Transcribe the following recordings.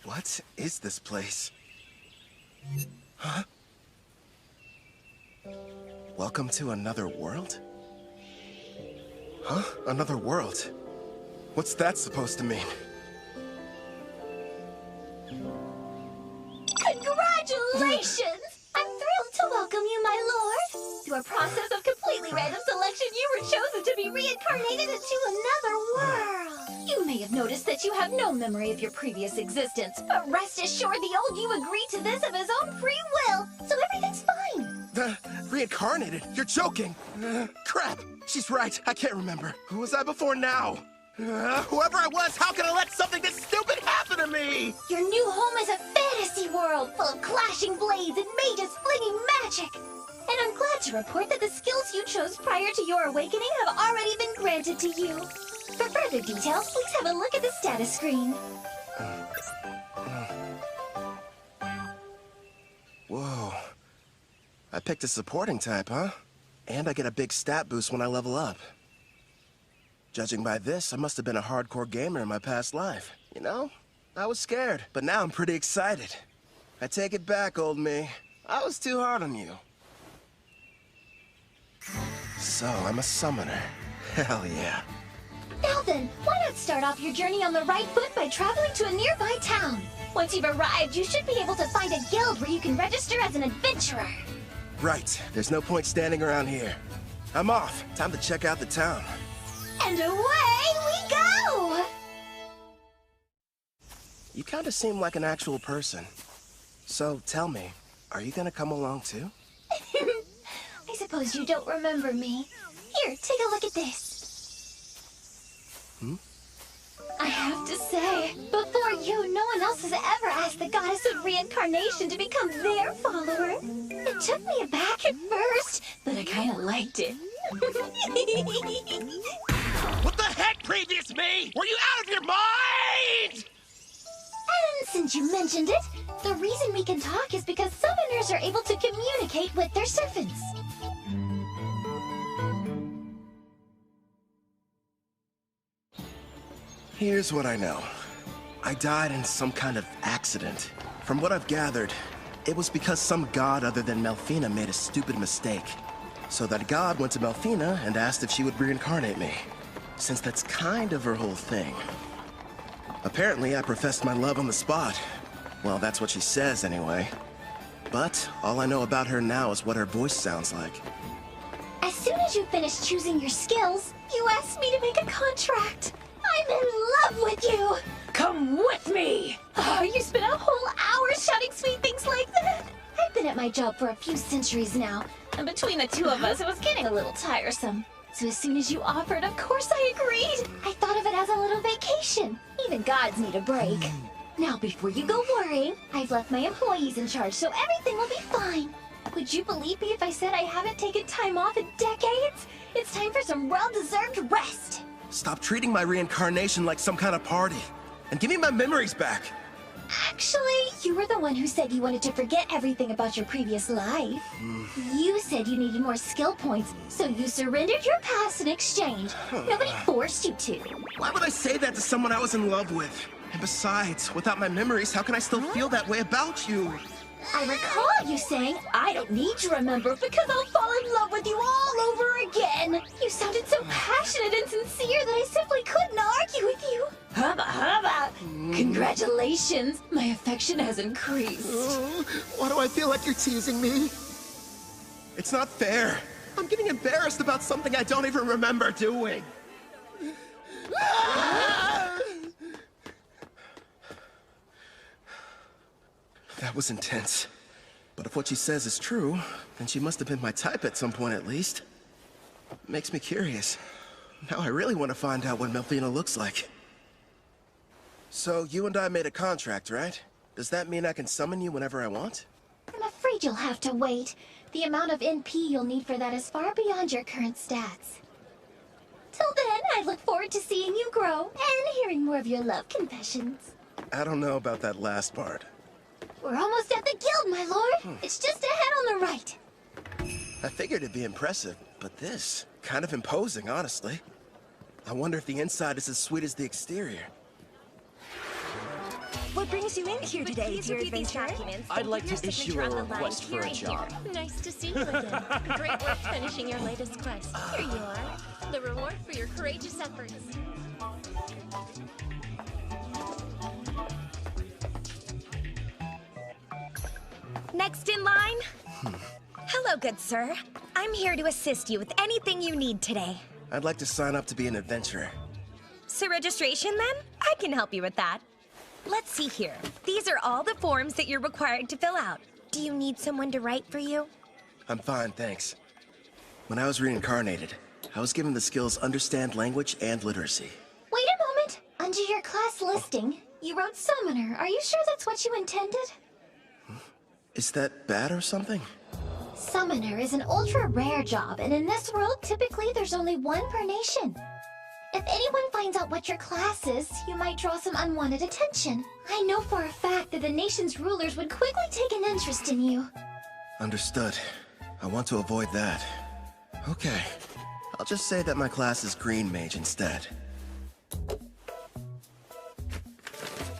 What is this place? Huh? Welcome to another world? Huh? Another world? What's that supposed to mean? Congratulations! I'm thrilled to welcome you, my lord. Through a process of completely random selection, you were chosen to be reincarnated into another world. You may have noticed that you have no memory of your previous existence, but rest assured the old you agreed to this of his own free will, so everything's fine. Reincarnated? You're joking! Crap! She's right, I can't remember. Who was I before now? Whoever I was, how can I let something this stupid happen to me? Your new home is a fantasy world full of clashing blades and mages flinging magic. And I'm glad to report that the skills you chose prior to your awakening have already been granted to you. For further details, please have a look at the status screen. Whoa. I picked a supporting type, huh? And I get a big stat boost when I level up. Judging by this, I must have been a hardcore gamer in my past life. You know, I was scared, but now I'm pretty excited. I take it back, old me. I was too hard on you. So, I'm a summoner. Hell yeah. Now then, why not start off your journey on the right foot by traveling to a nearby town? Once you've arrived, you should be able to find a guild where you can register as an adventurer. Right. There's no point standing around here. I'm off. Time to check out the town. And away we go! You kind of seem like an actual person. So, tell me, are you gonna come along too? I suppose you don't remember me. Here, take a look at this. I have to say, before you, no one else has ever asked the goddess of reincarnation to become their follower. It took me aback at first, but I kind of liked it. What the heck, previous me? Were you out of your mind? And since you mentioned it, the reason we can talk is because summoners are able to communicate with their servants. Here's what I know. I died in some kind of accident. From what I've gathered, it was because some god other than Melfina made a stupid mistake. So that god went to Melfina and asked if she would reincarnate me, since that's kind of her whole thing. Apparently, I professed my love on the spot. Well, that's what she says anyway. But all I know about her now is what her voice sounds like. As soon as you finish choosing your skills, you asked me to make a contract. I'm in love with you! Come with me! Oh, you spent a whole hour shouting sweet things like that? I've been at my job for a few centuries now, and between the two of us, it was getting a little tiresome. So as soon as you offered, of course I agreed. I thought of it as a little vacation. Even gods need a break. Now, before you go worrying, I've left my employees in charge, so everything will be fine. Would you believe me if I said I haven't taken time off in decades? It's time for some well-deserved rest. Stop treating my reincarnation like some kind of party. And give me my memories back. Actually, you were the one who said you wanted to forget everything about your previous life. You said you needed more skill points, so you surrendered your past in exchange. Nobody forced you to. Why would I say that to someone I was in love with? And besides, without my memories, how can I still feel that way about you? I recall you saying, I don't need to remember because I'll fall in love with you all over again. You sounded so passionate and sincere that I simply couldn't argue with you. Hubba hubba! Congratulations, my affection has increased. Why do I feel like you're teasing me? It's not fair. I'm getting embarrassed about something I don't even remember doing. That was intense. But if what she says is true, then she must have been my type at some point at least. Makes me curious. Now I really want to find out what Melfina looks like. So you and I made a contract, right? Does that mean I can summon you whenever I want? I'm afraid you'll have to wait. The amount of NP you'll need for that is far beyond your current stats. Till then, I look forward to seeing you grow and hearing more of your love confessions. I don't know about that last part. We're almost at the guild, my lord. It's just ahead on the right. I figured it'd be impressive, but this, kind of imposing, honestly. I wonder if the inside is as sweet as the exterior. When What brings you in here today, dear adventurer? I'd like to issue a request for a job. Nice to see you again. Great work finishing your latest quest. Here you are. The reward for your courageous efforts. Next in line? Hello, good sir. I'm here to assist you with anything you need today. I'd like to sign up to be an adventurer. So registration then? I can help you with that. Let's see here. These are all the forms that you're required to fill out. Do you need someone to write for you? I'm fine, thanks. When I was reincarnated, I was given the skills understand language and literacy. Wait a moment. Under your class listing, you wrote Summoner. Are you sure that's what you intended? Is that bad or something? Summoner is an ultra-rare job, and in this world, typically there's only one per nation. If anyone finds out what your class is, you might draw some unwanted attention. I know for a fact that the nation's rulers would quickly take an interest in you. Understood. I want to avoid that. Okay. I'll just say that my class is Green Mage instead.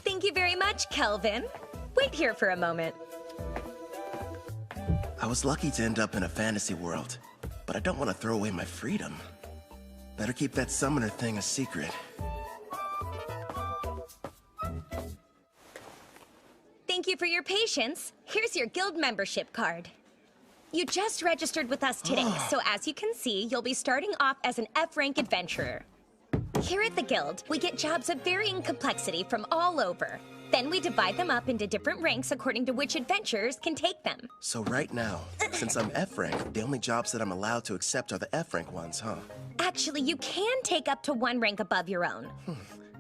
Thank you very much, Kelvin. Wait here for a moment. I was lucky to end up in a fantasy world, but I don't want to throw away my freedom. Better keep that summoner thing a secret. Thank you for your patience. Here's your guild membership card. You just registered with us today, so as you can see, you'll be starting off as an F-rank adventurer. Here at the guild, we get jobs of varying complexity from all over. Then we divide them up into different ranks according to which adventurers can take them. So right now, since I'm F-rank, the only jobs that I'm allowed to accept are the F-rank ones, huh? Actually, you can take up to one rank above your own.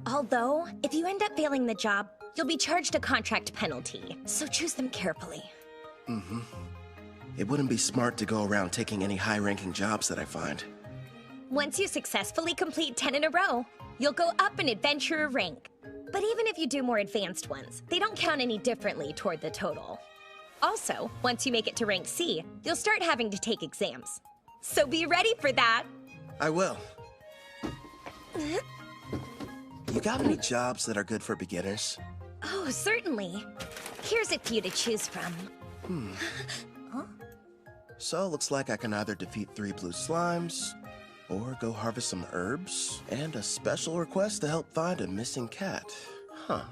Although, if you end up failing the job, you'll be charged a contract penalty. So choose them carefully. It wouldn't be smart to go around taking any high-ranking jobs that I find. Once you successfully complete 10 in a row, you'll go up an adventurer rank. But even if you do more advanced ones, they don't count any differently toward the total. Also, once you make it to rank C, you'll start having to take exams. So be ready for that! I will. You got any jobs that are good for beginners? Oh, certainly. Here's a few to choose from. So, looks like I can either defeat 3 blue slimes, or go harvest some herbs, and a special request to help find a missing cat. Huh.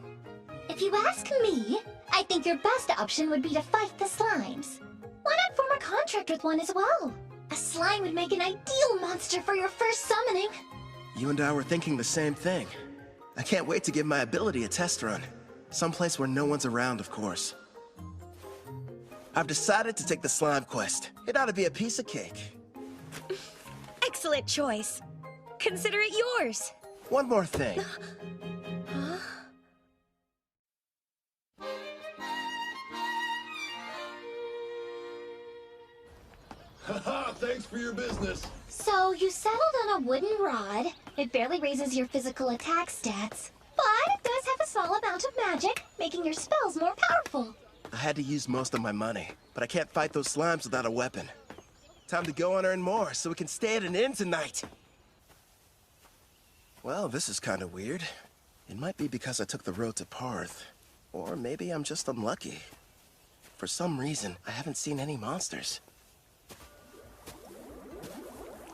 If you ask me, I think your best option would be to fight the slimes. Why not form a contract with one as well? A slime would make an ideal monster for your first summoning. You and I were thinking the same thing. I can't wait to give my ability a test run. Someplace where no one's around, of course. I've decided to take the slime quest. It ought to be a piece of cake. Excellent choice. Consider it yours. One more thing. Haha, thanks for your business. So, you settled on a wooden rod. It barely raises your physical attack stats, but it does have a small amount of magic, making your spells more powerful. I had to use most of my money, but I can't fight those slimes without a weapon. Time to go and earn more so we can stay at an inn tonight. Well, this is kind of weird. It might be because I took the road to Parth. Or maybe I'm just unlucky. For some reason, I haven't seen any monsters.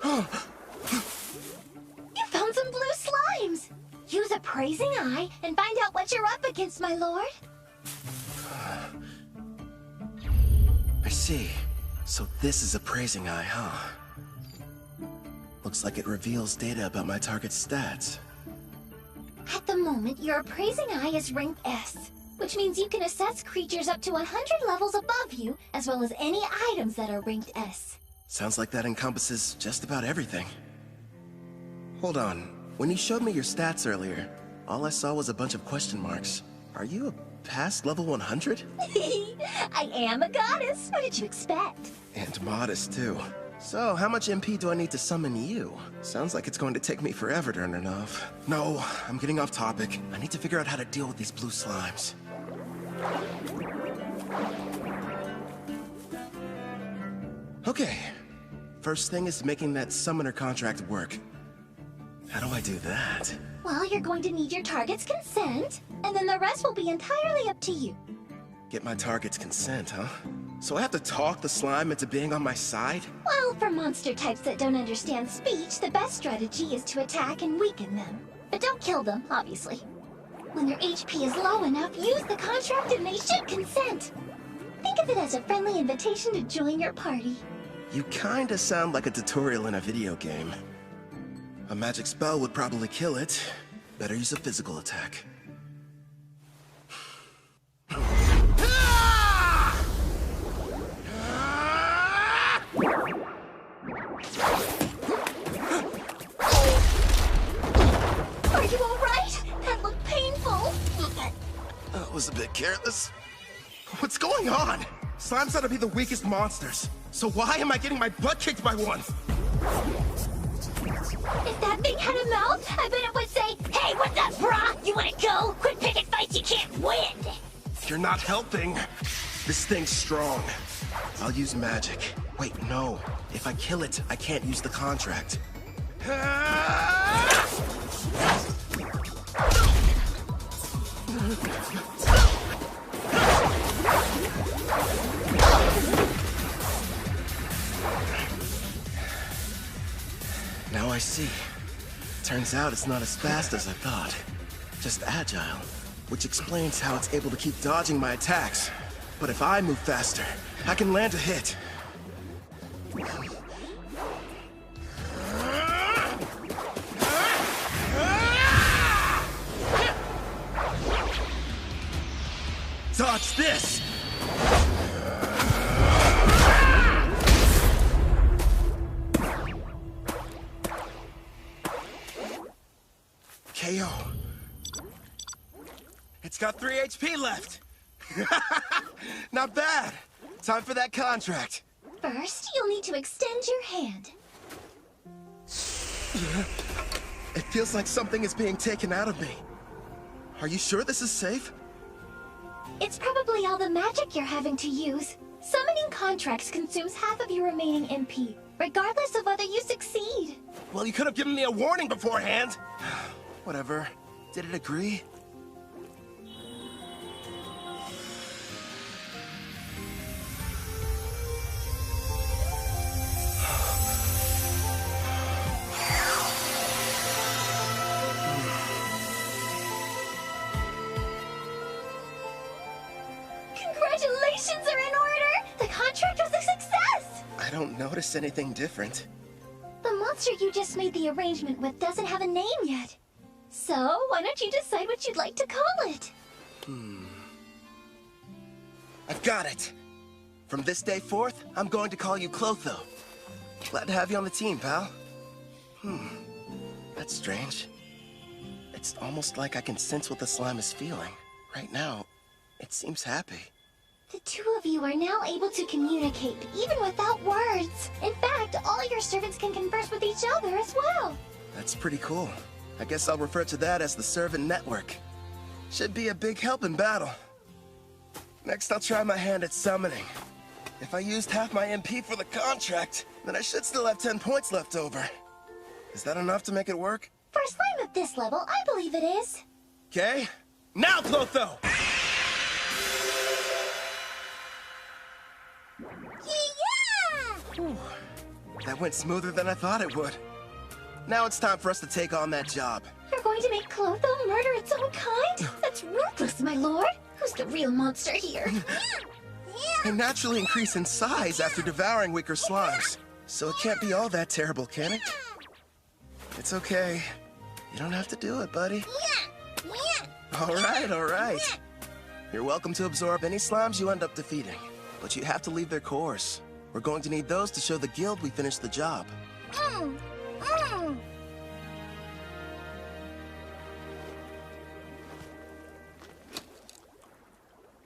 You found some blue slimes! Use a praising eye and find out what you're up against, my lord. I see. So this is a praising eye, huh? Looks like it reveals data about my target's stats. At the moment, your appraising eye is ranked S, which means you can assess creatures up to 100 levels above you, as well as any items that are ranked S. Sounds like that encompasses just about everything. Hold on. When you showed me your stats earlier, all I saw was a bunch of question marks. Are you a past level 100? I am a goddess. What did you expect? And modest, too. So, how much MP do I need to summon you? Sounds like it's going to take me forever to earn enough. No, I'm getting off topic. I need to figure out how to deal with these blue slimes. Okay. First thing is making that summoner contract work. How do I do that? Well, you're going to need your target's consent. and then the rest will be entirely up to you. Get my target's consent, huh? So I have to talk the slime into being on my side? Well, for monster types that don't understand speech, the best strategy is to attack and weaken them. But don't kill them, obviously. When their HP is low enough, use the contract and they should consent. Think of it as a friendly invitation to join your party. You kinda sound like a tutorial in a video game. A magic spell would probably kill it. Better use a physical attack. Are you alright? That looked painful. That was a bit careless. What's going on? Slime's gotta be the weakest monsters. So why am I getting my butt kicked by one? If that thing had a mouth, I bet it would say, "Hey, what's up, brah? You wanna go? Quit picking fights you can't win!" You're not helping. This thing's strong. I'll use magic. Wait, no. If I kill it, I can't use the contract. Now I see. Turns out it's not as fast as I thought. Just agile, which explains how it's able to keep dodging my attacks. But if I move faster, I can land a hit. Dodge this! KO. It's got 3 HP left. Not bad. Time for that contract. First, you'll need to extend your hand. It feels like something is being taken out of me. Are you sure this is safe? It's probably all the magic you're having to use. Summoning contracts consumes half of your remaining MP, regardless of whether you succeed. Well, you could have given me a warning beforehand. Whatever. Did it agree? Congratulations are in order! The contract was a success! I don't notice anything different. The monster you just made the arrangement with doesn't have a name yet. So, why don't you decide what you'd like to call it? I've got it. From this day forth, I'm going to call you Clotho. Glad to have you on the team, pal. That's strange. It's almost like I can sense what the slime is feeling. Right now, it seems happy. The two of you are now able to communicate, even without words. In fact, all your servants can converse with each other as well. That's pretty cool. I guess I'll refer to that as the Servant Network. Should be a big help in battle. Next, I'll try my hand at summoning. If I used half my MP for the contract, then I should still have 10 points left over. Is that enough to make it work? For a slime at this level, I believe it is. Okay. Now, Clotho! Yeah! That went smoother than I thought it would. Now it's time for us to take on that job. You're going to make Clotho murder its own kind? That's ruthless, my lord. Who's the real monster here? They naturally increase in size after devouring weaker slimes. So it can't be all that terrible, can it? It's okay. You don't have to do it, buddy. All right. You're welcome to absorb any slimes you end up defeating. But you have to leave their cores. We're going to need those to show the guild we finished the job.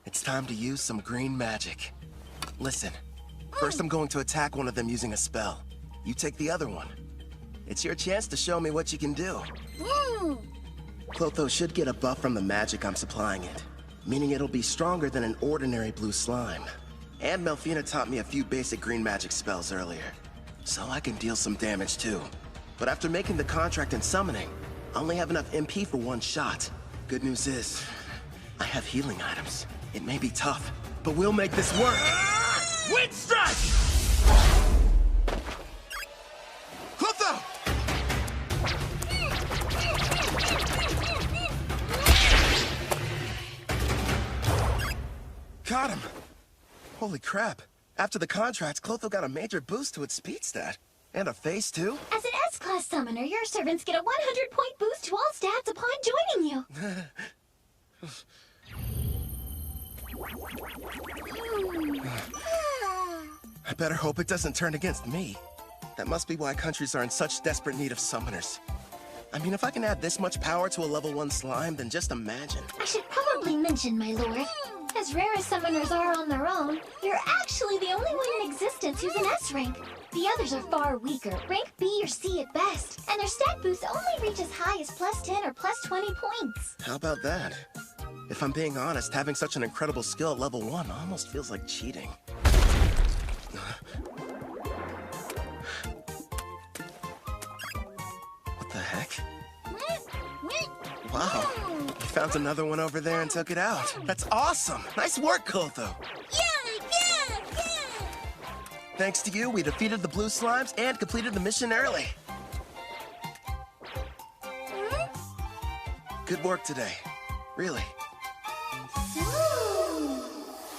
It's time to use some green magic. Listen, first I'm going to attack one of them using a spell. You take the other one. It's your chance to show me what you can do. Clotho should get a buff from the magic I'm supplying it, meaning it'll be stronger than an ordinary blue slime. And Melfina taught me a few basic green magic spells earlier, so I can deal some damage too. But after making the contract and summoning, I only have enough MP for one shot. Good news is, I have healing items. It may be tough, but we'll make this work. Wind strike! Clotho! Got him. Holy crap. After the contract, Clotho got a major boost to its speed stat. And a face, too. As an S-Class summoner, your servants get a 100-point boost to all stats upon joining you. I better hope it doesn't turn against me. That must be why countries are in such desperate need of summoners. I mean, if I can add this much power to a level 1 slime, then just imagine. I should probably mention, my lord, as rare as summoners are on their own, you're actually the only one in existence who's an S rank. The others are far weaker, rank B or C at best, and their stat boosts only reach as high as plus 10 or plus 20 points. How about that? If I'm being honest, having such an incredible skill at level 1 almost feels like cheating. What the heck? Wow, you found another one over there and took it out. That's awesome! Nice work, Clotho! Yeah! Thanks to you, we defeated the blue slimes and completed the mission early. Good work today. Really.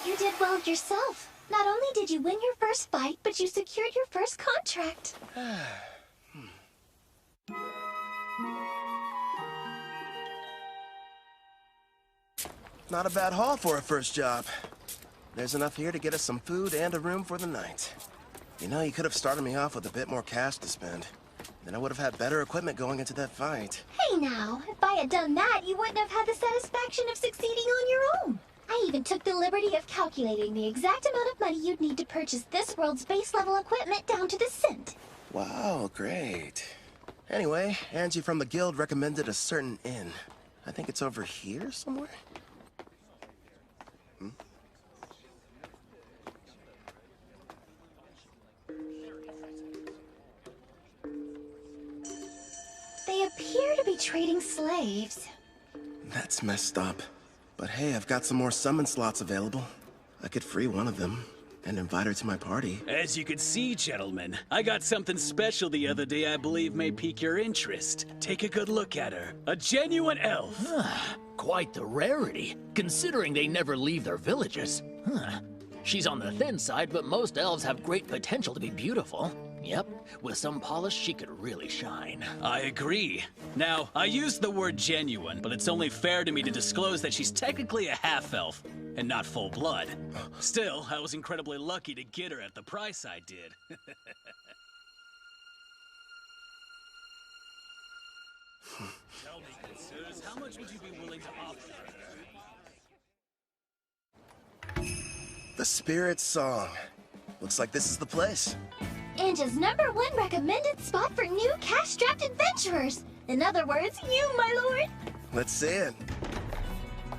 You did well yourself. Not only did you win your first fight, but you secured your first contract. Not a bad haul for a first job. There's enough here to get us some food and a room for the night. You know, you could have started me off with a bit more cash to spend. Then I would have had better equipment going into that fight. Hey now, if I had done that, you wouldn't have had the satisfaction of succeeding on your own. I even took the liberty of calculating the exact amount of money you'd need to purchase this world's base level equipment down to the cent. Wow, great. Anyway, Angie from the guild recommended a certain inn. I think it's over here somewhere? They appear to be trading slaves. That's messed up. But hey, I've got some more summon slots available. I could free one of them and invite her to my party. As you can see, gentlemen, I got something special the other day I believe may pique your interest. Take a good look at her. A genuine elf. Quite the rarity, considering they never leave their villages. She's on the thin side, but most elves have great potential to be beautiful. Yep, with some polish, she could really shine. I agree. Now, I used the word genuine, but it's only fair to me to disclose that she's technically a half-elf, and not full-blood. Still, I was incredibly lucky to get her at the price I did. Tell me, good sirs, how much would you be willing to offer? The Spirit Song. Looks like this is the place. Anja's #1 recommended spot for new cash-strapped adventurers. In other words, you, my lord. Let's see it.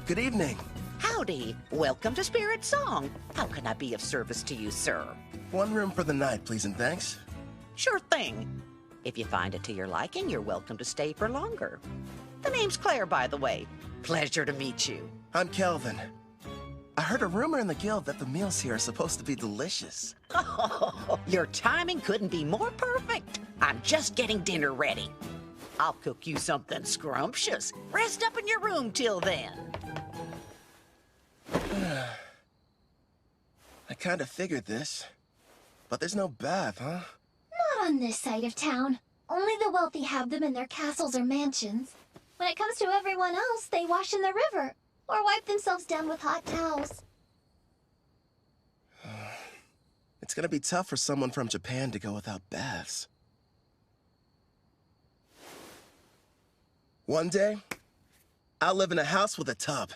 Good evening. Howdy. Welcome to Spirit Song. How can I be of service to you, sir? One room for the night, please and thanks. Sure thing. If you find it to your liking, you're welcome to stay for longer. The name's Claire, by the way. Pleasure to meet you. I'm Kelvin. I heard a rumor in the guild that the meals here are supposed to be delicious. Oh, your timing couldn't be more perfect. I'm just getting dinner ready. I'll cook you something scrumptious. Rest up in your room till then. I kind of figured this. But there's no bath, huh? Not on this side of town. Only the wealthy have them in their castles or mansions. When it comes to everyone else, they wash in the river. Or wipe themselves down with hot towels. It's gonna be tough for someone from Japan to go without baths. One day, I'll live in a house with a tub.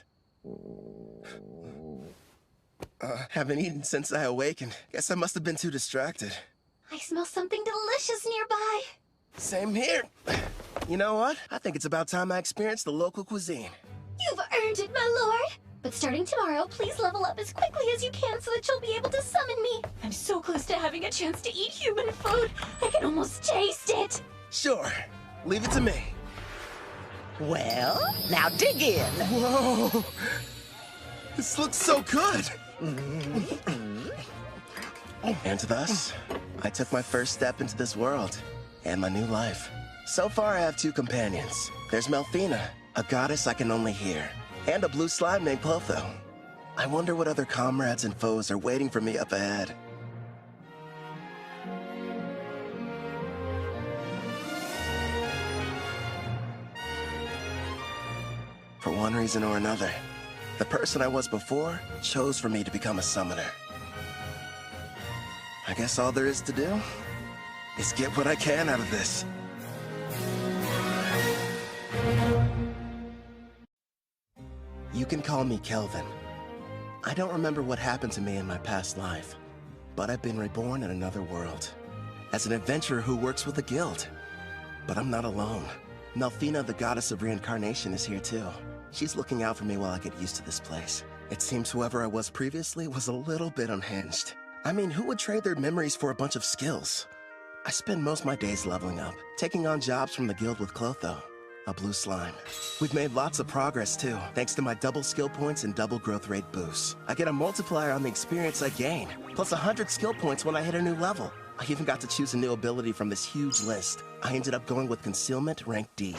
Haven't eaten since I awakened. Guess I must have been too distracted. I smell something delicious nearby. Same here. You know what? I think it's about time I experienced the local cuisine. You've earned it, my lord! But starting tomorrow, please level up as quickly as you can so that you'll be able to summon me. I'm so close to having a chance to eat human food. I can almost taste it. Sure. Leave it to me. Well, now dig in. Whoa! This looks so good! And thus, I took my first step into this world and my new life. So far, I have 2 companions. There's Melfina, a goddess I can only hear, and a blue slime named Clotho. I wonder what other comrades and foes are waiting for me up ahead. For one reason or another, the person I was before chose for me to become a summoner. I guess all there is to do is get what I can out of this. You can call me Kelvin. I don't remember what happened to me in my past life, but I've been reborn in another world, as an adventurer who works with a guild. But I'm not alone. Melfina, the goddess of reincarnation, is here too. She's looking out for me while I get used to this place. It seems whoever I was previously was a little bit unhinged. I mean, who would trade their memories for a bunch of skills? I spend most of my days leveling up, taking on jobs from the guild with Clotho, a blue slime. We've made lots of progress too, thanks to my double skill points and double growth rate boosts. I get a multiplier on the experience I gain, plus 100 skill points when I hit a new level. I even got to choose a new ability from this huge list. I ended up going with Concealment rank D.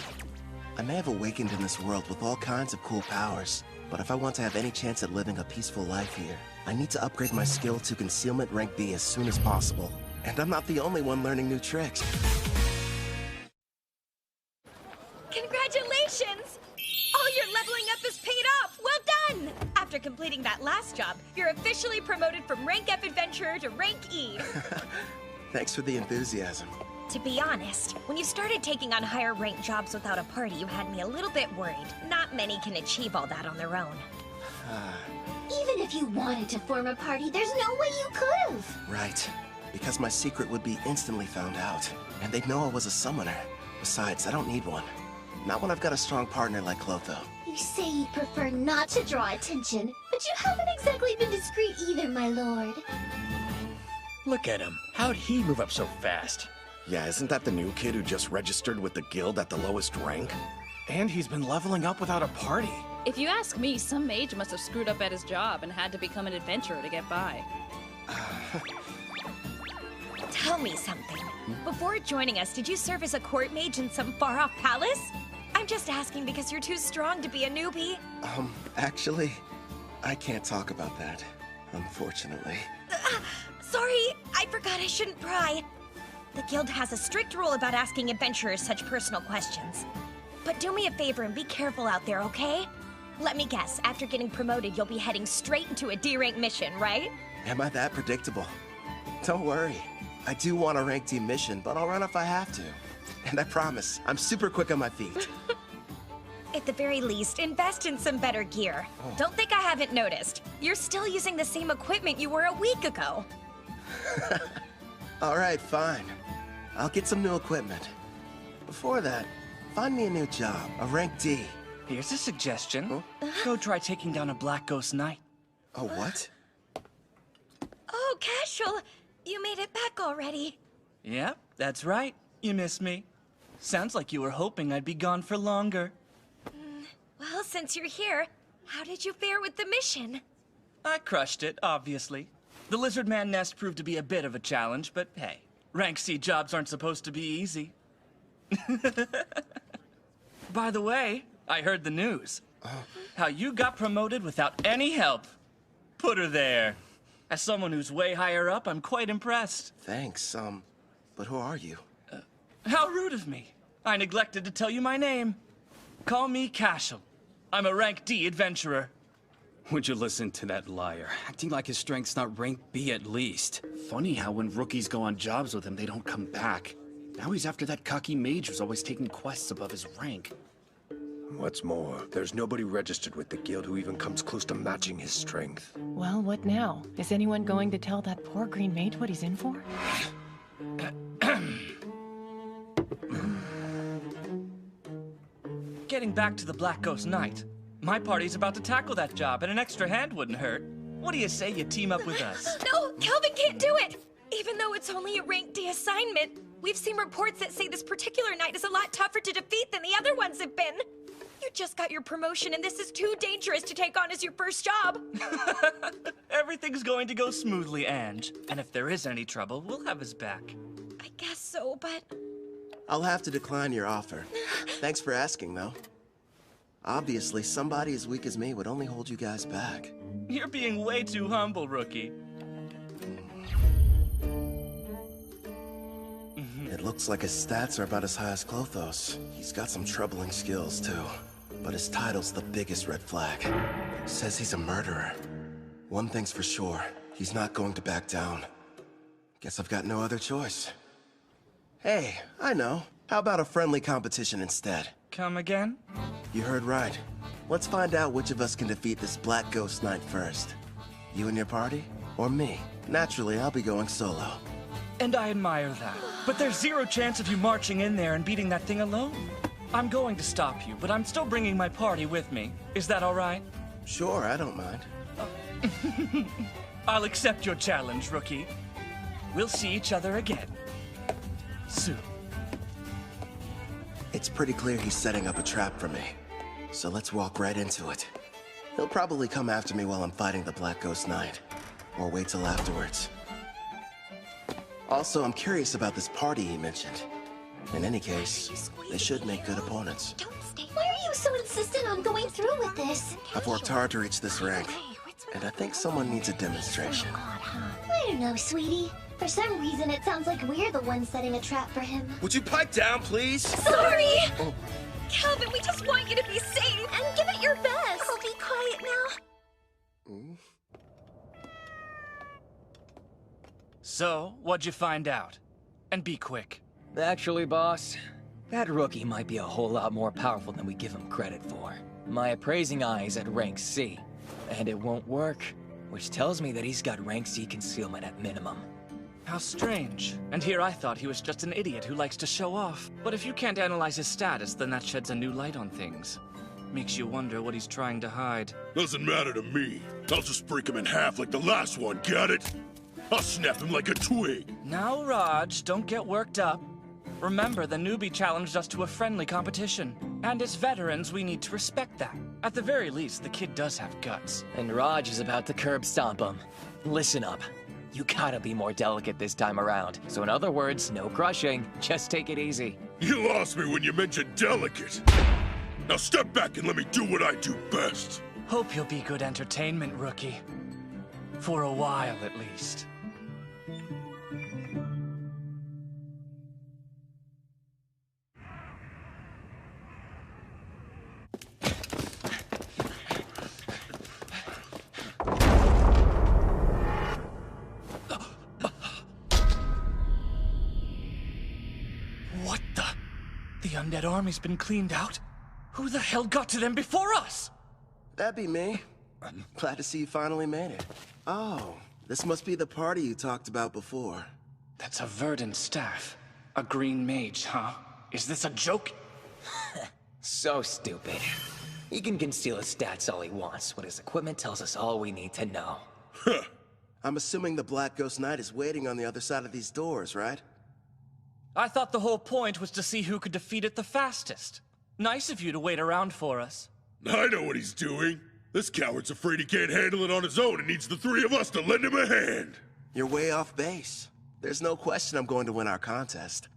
I may have awakened in this world with all kinds of cool powers, but if I want to have any chance at living a peaceful life here, I need to upgrade my skill to Concealment rank B as soon as possible. And I'm not the only one learning new tricks. Congratulations! All your leveling up is paid off! Well done! After completing that last job, you're officially promoted from rank F adventurer to rank E. Thanks for the enthusiasm. To be honest, when you started taking on higher ranked jobs without a party, you had me a little bit worried. Not many can achieve all that on their own. Even if you wanted to form a party, there's no way you could've. Right. Because my secret would be instantly found out. And they'd know I was a summoner. Besides, I don't need one. Not when I've got a strong partner like Clotho. You say you prefer not to draw attention, but you haven't exactly been discreet either, my lord. Look at him. How'd he move up so fast? Yeah, isn't that the new kid who just registered with the guild at the lowest rank? And he's been leveling up without a party. If you ask me, some mage must have screwed up at his job and had to become an adventurer to get by. Tell me something. Before joining us, did you serve as a court mage in some far-off palace? I'm just asking because you're too strong to be a newbie. Actually, I can't talk about that, unfortunately. Sorry, I forgot I shouldn't pry. The guild has a strict rule about asking adventurers such personal questions. But do me a favor and be careful out there, okay? Let me guess, after getting promoted, you'll be heading straight into a D-rank mission, right? Am I that predictable? Don't worry. I do want a rank D mission, but I'll run if I have to. And I promise, I'm super quick on my feet. At the very least, invest in some better gear. Don't think I haven't noticed. You're still using the same equipment you were a week ago. All right, fine. I'll get some new equipment. Before that, find me a new job, a rank D. Here's a suggestion. Go try taking down a Black Ghost Knight. Oh, what? Oh, Casual, you made it back already. Yep, that's right. You missed me. Sounds like you were hoping I'd be gone for longer. Well, since you're here, how did you fare with the mission? I crushed it, obviously. The Lizard Man nest proved to be a bit of a challenge, but hey, rank C jobs aren't supposed to be easy. By the way, I heard the news. How you got promoted without any help. Put her there. As someone who's way higher up, I'm quite impressed. Thanks, but who are you? How rude of me. I neglected to tell you my name. Call me Cashel. I'm a rank D adventurer. Would you listen to that liar? Acting like his strength's not rank B at least. Funny how when rookies go on jobs with him, they don't come back. Now he's after that cocky mage who's always taking quests above his rank. What's more, there's nobody registered with the guild who even comes close to matching his strength. Well, what now? Is anyone going to tell that poor green mage what he's in for? Getting back to the Black Ghost Knight. My party's about to tackle that job, and an extra hand wouldn't hurt. What do you say you team up with us? No, Kelvin can't do it! Even though it's only a rank D assignment, we've seen reports that say this particular knight is a lot tougher to defeat than the other ones have been. You just got your promotion and this is too dangerous to take on as your first job. Everything's going to go smoothly, Ange. And if there is any trouble, we'll have his back. I guess so, but... I'll have to decline your offer. Thanks for asking, though. Obviously, somebody as weak as me would only hold you guys back. You're being way too humble, rookie. It looks like his stats are about as high as Clothos. He's got some troubling skills, too. But his title's the biggest red flag. Says he's a murderer. One thing's for sure, he's not going to back down. Guess I've got no other choice. Hey, I know. How about a friendly competition instead? Come again? You heard right. Let's find out which of us can defeat this Black Ghost Knight first. You and your party? Or me? Naturally, I'll be going solo. And I admire that. But there's zero chance of you marching in there and beating that thing alone. I'm going to stop you, but I'm still bringing my party with me. Is that all right? Sure, I don't mind. I'll accept your challenge, rookie. We'll see each other again. Soon. It's pretty clear he's setting up a trap for me. So let's walk right into it. He'll probably come after me while I'm fighting the Black Ghost Knight. Or wait till afterwards. Also, I'm curious about this party he mentioned. In any case, they should make good opponents. Why are you so insistent on going through with this? I've worked hard to reach this rank, and I think someone needs a demonstration. I don't know, sweetie. For some reason, it sounds like we're the ones setting a trap for him. Would you pipe down, please? Sorry! Oh. Calvin, we just want you to be safe and give it your best. I'll be quiet now. So, what'd you find out? And be quick. Actually, boss, that rookie might be a whole lot more powerful than we give him credit for. My appraising eye is at rank C, and it won't work, which tells me that he's got rank C concealment at minimum. How strange. And here I thought he was just an idiot who likes to show off. But if you can't analyze his status, then that sheds a new light on things. Makes you wonder what he's trying to hide. Doesn't matter to me. I'll just break him in half like the last one, get it? I'll snap him like a twig. Now, Raj, don't get worked up. Remember, the newbie challenged us to a friendly competition. And as veterans, we need to respect that. At the very least, the kid does have guts. And Raj is about to curb stomp him. Listen up. You gotta be more delicate this time around. So in other words, no crushing. Just take it easy. You lost me when you mentioned delicate. Now step back and let me do what I do best. Hope you'll be good entertainment, rookie. For a while, at least. What the? The undead army's been cleaned out? Who the hell got to them before us? That'd be me. Glad to see you finally made it. Oh, this must be the party you talked about before. That's a verdant staff. A green mage, huh? Is this a joke? So stupid. He can conceal his stats all he wants, but his equipment tells us all we need to know. I'm assuming the Black Ghost Knight is waiting on the other side of these doors, right? I thought the whole point was to see who could defeat it the fastest. Nice of you to wait around for us. I know what he's doing. This coward's afraid he can't handle it on his own and needs the three of us to lend him a hand. You're way off base. There's no question I'm going to win our contest.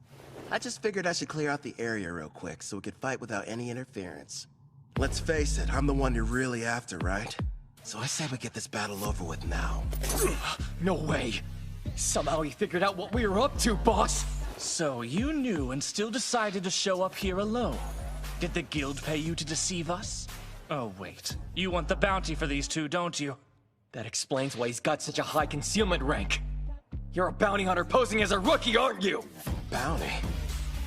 I just figured I should clear out the area real quick so we could fight without any interference. Let's face it, I'm the one you're really after, right? So I say we get this battle over with now. No way! Somehow he figured out what we were up to, boss! So you knew and still decided to show up here alone. Did the guild pay you to deceive us? Oh, wait. You want the bounty for these two, don't you? That explains why he's got such a high concealment rank. You're a bounty hunter posing as a rookie, aren't you? Bounty?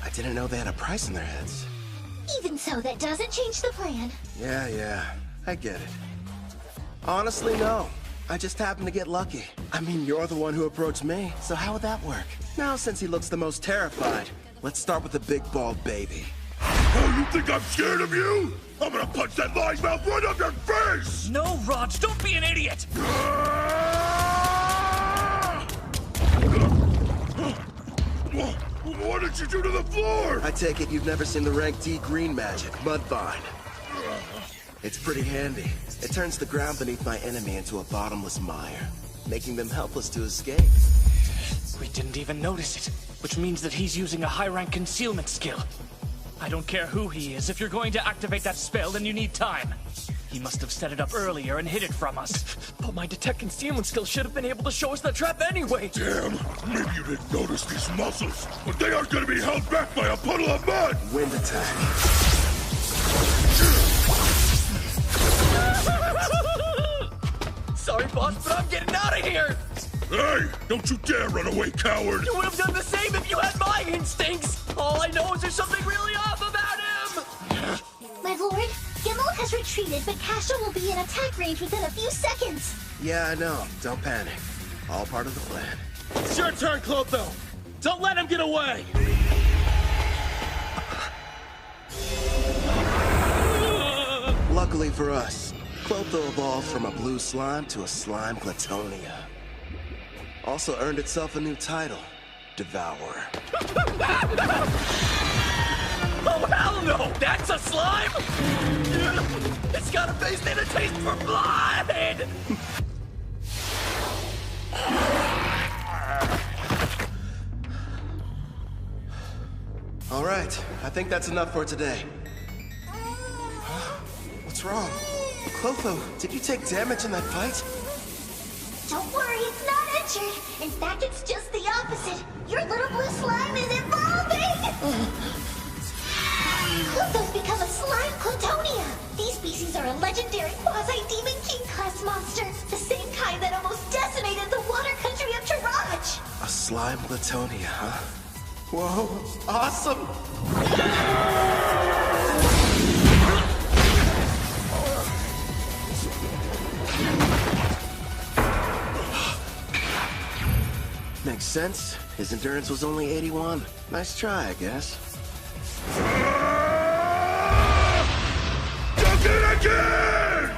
I didn't know they had a price in their heads. Even so, that doesn't change the plan. Yeah, I get it. Honestly, no. I just happened to get lucky. I mean, you're the one who approached me, so how would that work? Now, since he looks the most terrified, let's start with the big bald baby. Oh, you think I'm scared of you? I'm gonna punch that lying mouth right up your face! No, Raj, don't be an idiot! What did you do to the floor? I take it you've never seen the rank D green magic, Mudvine. It's pretty handy. It turns the ground beneath my enemy into a bottomless mire, making them helpless to escape. We didn't even notice it, which means that he's using a high-rank concealment skill. I don't care who he is. If you're going to activate that spell, then you need time. He must have set it up earlier and hid it from us. But my detect concealment skill should have been able to show us the trap anyway. Damn, maybe you didn't notice these muscles, but they aren't gonna be held back by a puddle of mud! Wind attack. Sorry, boss, but I'm getting out of here! Hey, don't you dare run away, coward! You would have done the same if you had my instincts! All I know is there's something really off about him! My lord, Gimel has retreated, but Cashel will be in attack range within a few seconds. Yeah, I know. Don't panic. All part of the plan. It's your turn, Clotho! Don't let him get away! Luckily for us, Clotho evolved from a blue slime to a slime Glatonia. Also earned itself a new title, Devourer. Oh, hell no! That's a slime? It's got a face and a taste for blood! All right, I think that's enough for today. What's wrong? Clotho, did you take damage in that fight? Don't worry, it's not injured. In fact, it's just the opposite. Your little blue slime is evolving! Clotho's become a slime Clatonia. These species are a legendary quasi-demon king-class monster. The same kind that almost decimated the water country of Taraj. A slime Glatonia, huh? Whoa, awesome! Makes sense. His endurance was only 81. Nice try, I guess. Duck it again!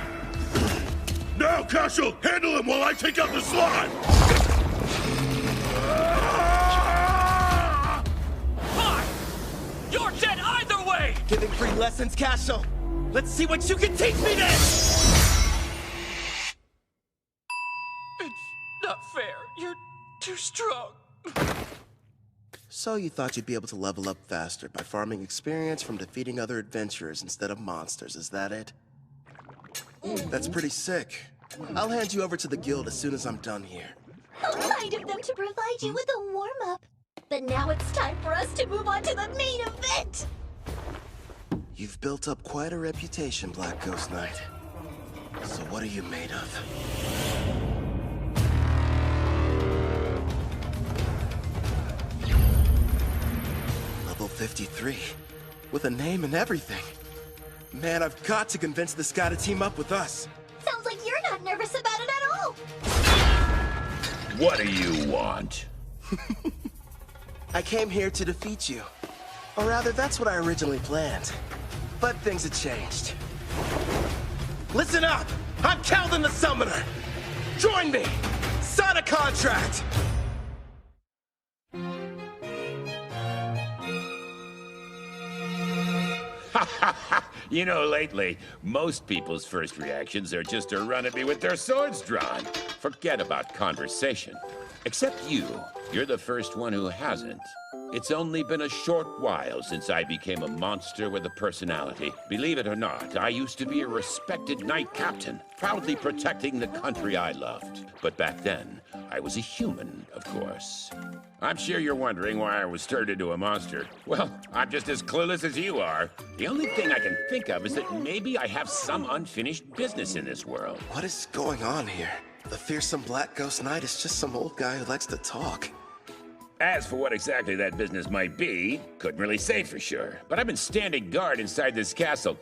Now, Cashel, handle him while I take out the slime! Fine! You're dead either way! Giving free lessons, Cashel! Let's see what you can teach me then! It's not fair. You're too strong. So you thought you'd be able to level up faster by farming experience from defeating other adventurers instead of monsters, is that it? That's pretty sick. I'll hand you over to the guild as soon as I'm done here. How kind of them to provide you with a warm-up. But now it's time for us to move on to the main event! You've built up quite a reputation, Black Ghost Knight. So what are you made of? Level 53, with a name and everything. Man, I've got to convince this guy to team up with us. Sounds like you're not nervous about it at all. What do you want? I came here to defeat you. Or rather, that's what I originally planned. But things have changed. Listen up! I'm Calvin the Summoner! Join me! Sign a contract! You know, lately, most people's first reactions are just to run at me with their swords drawn. Forget about conversation. Except you. You're the first one who hasn't. It's only been a short while since I became a monster with a personality. Believe it or not, I used to be a respected knight captain, proudly protecting the country I loved. But back then, I was a human, of course. I'm sure you're wondering why I was turned into a monster. Well, I'm just as clueless as you are. The only thing I can think of is that maybe I have some unfinished business in this world. What is going on here? The fearsome Black Ghost Knight is just some old guy who likes to talk. As for what exactly that business might be, couldn't really say for sure. But I've been standing guard inside this castle.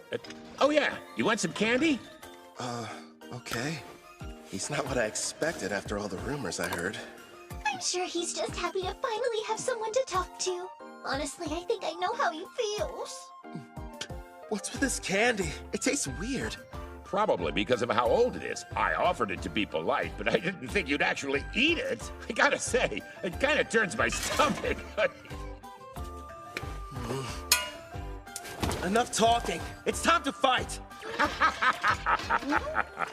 Oh yeah, you want some candy? Okay. He's not what I expected after all the rumors I heard. I'm sure he's just happy to finally have someone to talk to. Honestly, I think I know how he feels. What's with this candy? It tastes weird. Probably because of how old it is. I offered it to be polite, but I didn't think you'd actually eat it. I gotta say, it kind of turns my stomach. Enough talking. It's time to fight.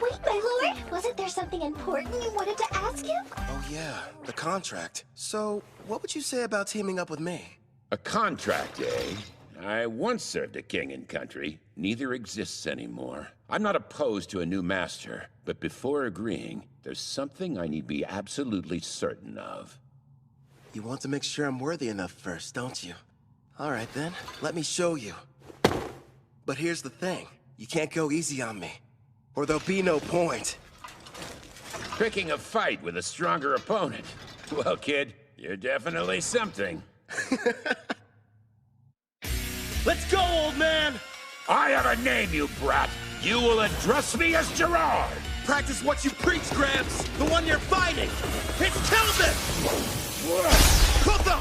Wait, my lord, wasn't there something important you wanted to ask him? Oh yeah, the contract. So, what would you say about teaming up with me? A contract, eh? I once served a king and country. Neither exists anymore. I'm not opposed to a new master, but before agreeing, there's something I need be absolutely certain of. You want to make sure I'm worthy enough first, don't you? All right then, let me show you. But here's the thing. You can't go easy on me, or there'll be no point. Picking a fight with a stronger opponent. Well, kid, you're definitely something. Let's go, old man! I have a name, you brat! You will address me as Gerard! Practice what you preach, Gramps! The one you're fighting! It's Kelvin! Clotho!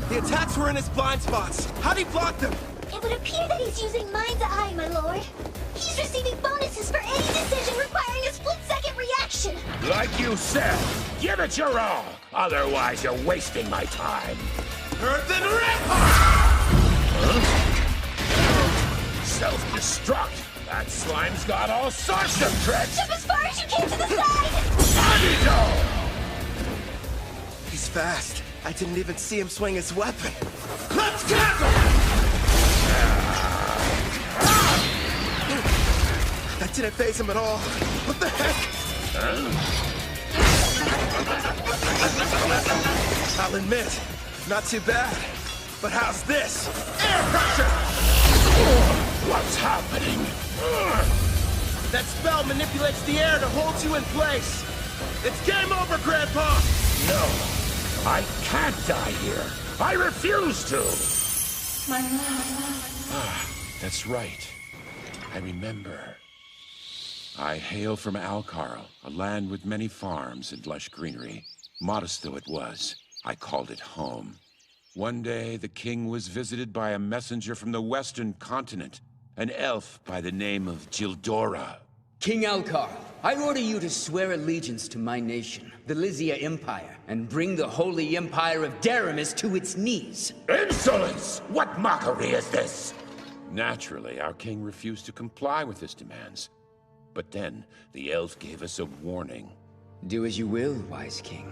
The attacks were in his blind spots. How'd he block them? It would appear that he's using Mind's Eye, my lord. He's receiving bonuses for any decision requiring a split-second reaction. Like you said, give it your all. Otherwise, you're wasting my time. Earthen Rip! Self-destruct. That slime's got all sorts of tricks. Jump as far as you can to the side! He's fast. I didn't even see him swing his weapon. Let's get him! That didn't faze him at all. What the heck? I'll admit, not too bad. But how's this? Air pressure! What's happening? That spell manipulates the air to hold you in place. It's game over, Grandpa! No, I can't die here. I refuse to! My love. That's right. I remember. I hail from Alcarl, a land with many farms and lush greenery. Modest though it was, I called it home. One day, the king was visited by a messenger from the western continent, an elf by the name of Gildora. King Alcar, I order you to swear allegiance to my nation, the Lysia Empire, and bring the holy empire of Daramis to its knees. Insolence! What mockery is this? Naturally, our king refused to comply with his demands. But then, the elf gave us a warning. Do as you will, wise king.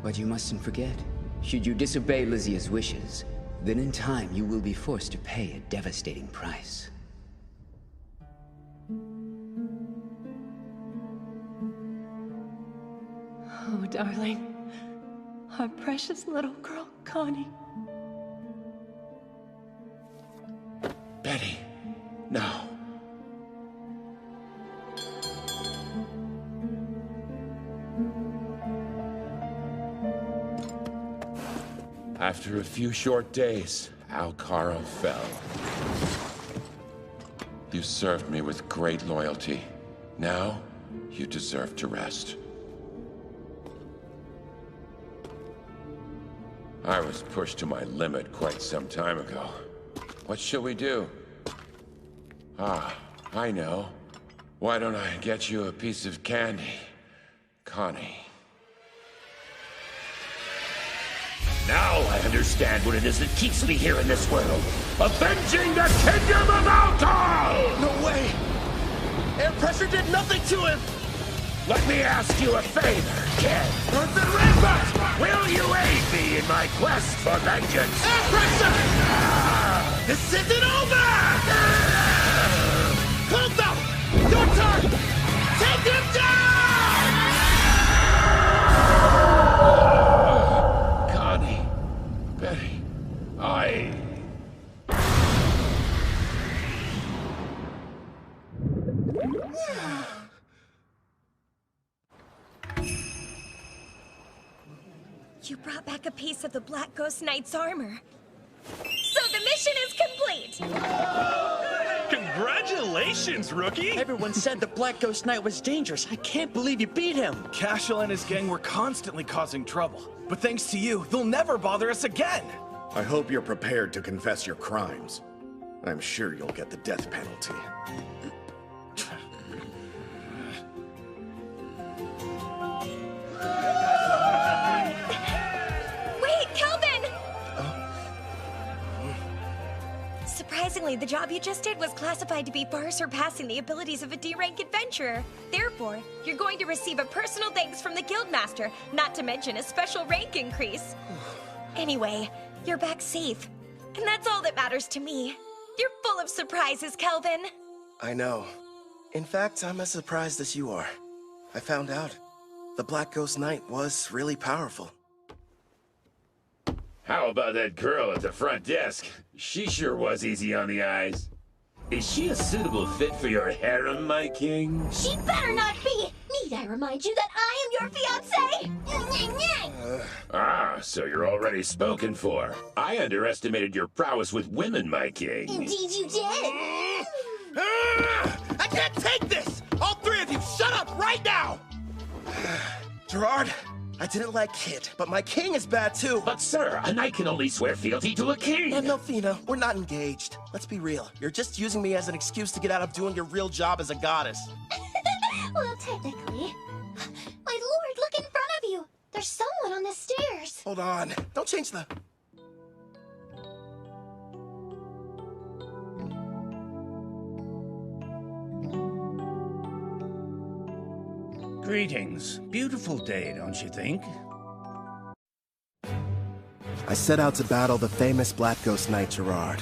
But you mustn't forget, should you disobey Lysia's wishes, then in time you will be forced to pay a devastating price. Oh, darling. Our precious little girl, Connie. Betty, no. After a few short days, Alcarl fell. You served me with great loyalty. Now, you deserve to rest. I was pushed to my limit quite some time ago. What shall we do? Ah, I know. Why don't I get you a piece of candy, Connie? Now I understand what it is that keeps me here in this world. Avenging the Kingdom of Alcar! No way! Air pressure did nothing to him! Let me ask you a favor, kid. Earthen Rampart! Will you aid me in my quest for vengeance? Air pressure! This isn't over! Clotho! Your turn! Take him down! Connie. Betty. You brought back a piece of the Black Ghost Knight's armor. So the mission is complete! Congratulations, rookie! Everyone said the Black Ghost Knight was dangerous. I can't believe you beat him. Cashel and his gang were constantly causing trouble. But thanks to you, they'll never bother us again! I hope you're prepared to confess your crimes. I'm sure you'll get the death penalty. Wait, Kelvin! Unfortunately, the job you just did was classified to be far surpassing the abilities of a D-rank adventurer. Therefore, you're going to receive a personal thanks from the Guildmaster, not to mention a special rank increase. Anyway, you're back safe. And that's all that matters to me. You're full of surprises, Kelvin. I know. In fact, I'm as surprised as you are. I found out the Black Ghost Knight was really powerful. How about that girl at the front desk? She sure was easy on the eyes. Is she a suitable fit for your harem, my king? She better not be! Need I remind you that I am your fiancé? So you're already spoken for. I underestimated your prowess with women, my king. Indeed you did! I can't take this! All three of you, shut up right now! Gerard, I didn't like Kid, but my king is bad too. But sir, a knight can only swear fealty to a king. And Melfina, we're not engaged. Let's be real. You're just using me as an excuse to get out of doing your real job as a goddess. Well, technically. My lord, look in front of you! There's someone on the stairs! Hold on. Don't change the... Greetings. Beautiful day, don't you think? I set out to battle the famous Black Ghost Knight Gerard.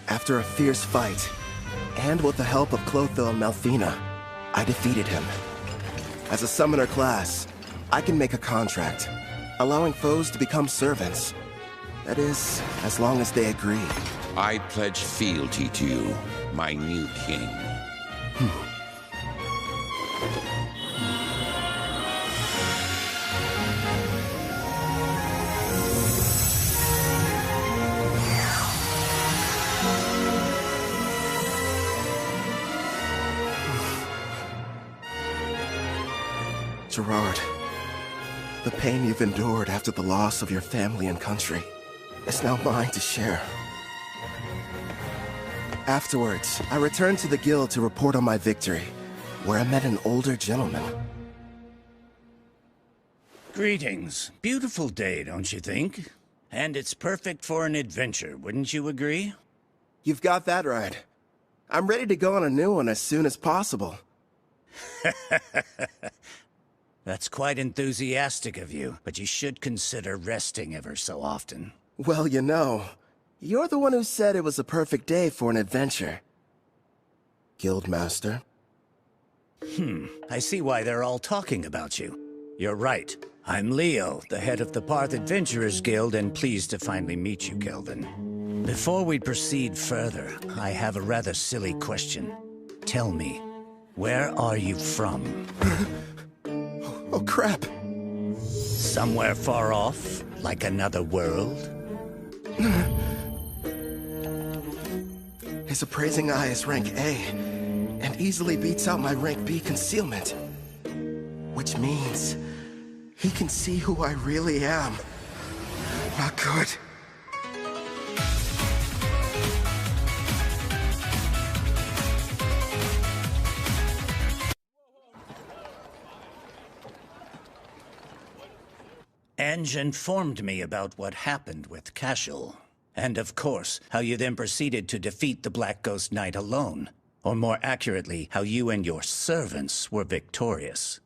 After a fierce fight, and with the help of Clotho and Melfina, I defeated him. As a summoner class, I can make a contract, allowing foes to become servants. That is, as long as they agree. I pledge fealty to you, my new king. Gerard, the pain you've endured after the loss of your family and country is now mine to share. Afterwards, I returned to the guild to report on my victory, where I met an older gentleman. Greetings. Beautiful day, don't you think? And it's perfect for an adventure, wouldn't you agree? You've got that right. I'm ready to go on a new one as soon as possible. That's quite enthusiastic of you, but you should consider resting ever so often. Well, you know, you're the one who said it was a perfect day for an adventure. Guildmaster. I see why they're all talking about you. You're right. I'm Leo, the head of the Parth Adventurers Guild, and pleased to finally meet you, Kelvin. Before we proceed further, I have a rather silly question. Tell me, where are you from? Oh, crap. Somewhere far off, like another world? His appraising eye is rank A, and easily beats out my rank B concealment. Which means he can see who I really am. Not good. Ange informed me about what happened with Cashel. And of course, how you then proceeded to defeat the Black Ghost Knight alone. Or more accurately, how you and your servants were victorious.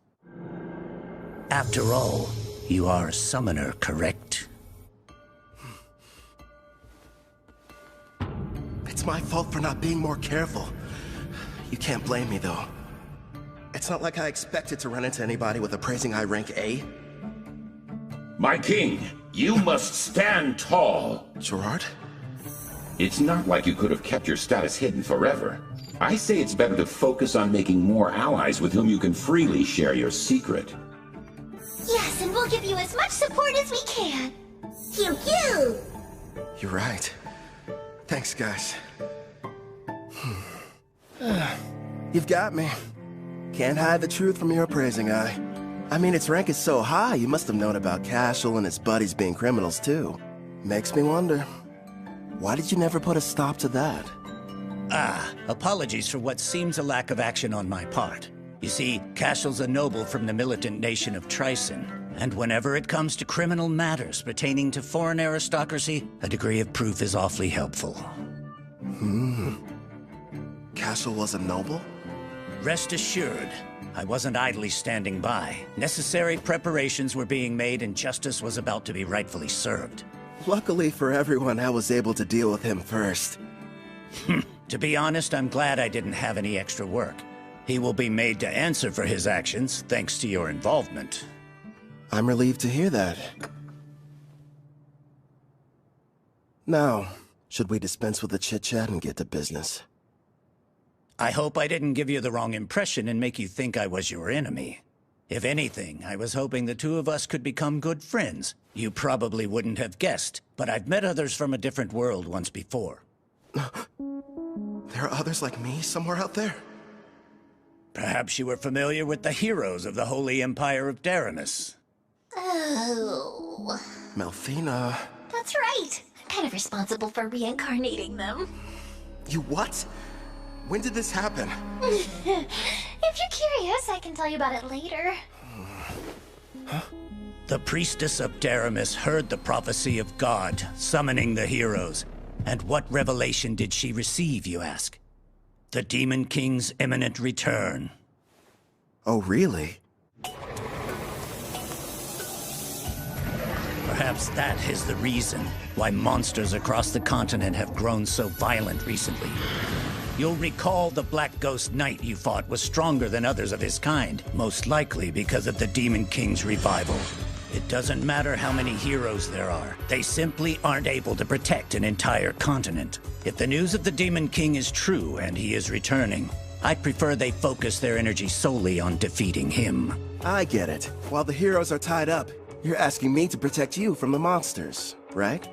After all, you are a summoner, correct? It's my fault for not being more careful. You can't blame me, though. It's not like I expected to run into anybody with appraising eye rank A. My king, you must stand tall. Gerard? It's not like you could have kept your status hidden forever. I say it's better to focus on making more allies with whom you can freely share your secret. Yes, and we'll give you as much support as we can. Pew pew! You're right. Thanks, guys. You've got me. Can't hide the truth from your appraising eye. I mean, its rank is so high, you must have known about Cashel and his buddies being criminals, too. Makes me wonder, why did you never put a stop to that? Apologies for what seems a lack of action on my part. You see, Cashel's a noble from the militant nation of Tryson, and whenever it comes to criminal matters pertaining to foreign aristocracy, a degree of proof is awfully helpful. Cashel was a noble? Rest assured, I wasn't idly standing by. Necessary preparations were being made and justice was about to be rightfully served. Luckily for everyone, I was able to deal with him first. To be honest, I'm glad I didn't have any extra work. He will be made to answer for his actions, thanks to your involvement. I'm relieved to hear that. Now, should we dispense with the chit-chat and get to business? I hope I didn't give you the wrong impression and make you think I was your enemy. If anything, I was hoping the two of us could become good friends. You probably wouldn't have guessed, but I've met others from a different world once before. There are others like me somewhere out there? Perhaps you were familiar with the heroes of the Holy Empire of Daramus. Oh. Melfina. That's right. I'm kind of responsible for reincarnating them. You what? When did this happen? If you're curious, I can tell you about it later. The priestess of Daramus heard the prophecy of God, summoning the heroes. And what revelation did she receive, you ask? The Demon King's imminent return. Oh, really? Perhaps that is the reason why monsters across the continent have grown so violent recently. You'll recall the Black Ghost Knight you fought was stronger than others of his kind, most likely because of the Demon King's revival. It doesn't matter how many heroes there are. They simply aren't able to protect an entire continent. If the news of the Demon King is true and he is returning, I'd prefer they focus their energy solely on defeating him. I get it. While the heroes are tied up, you're asking me to protect you from the monsters, right?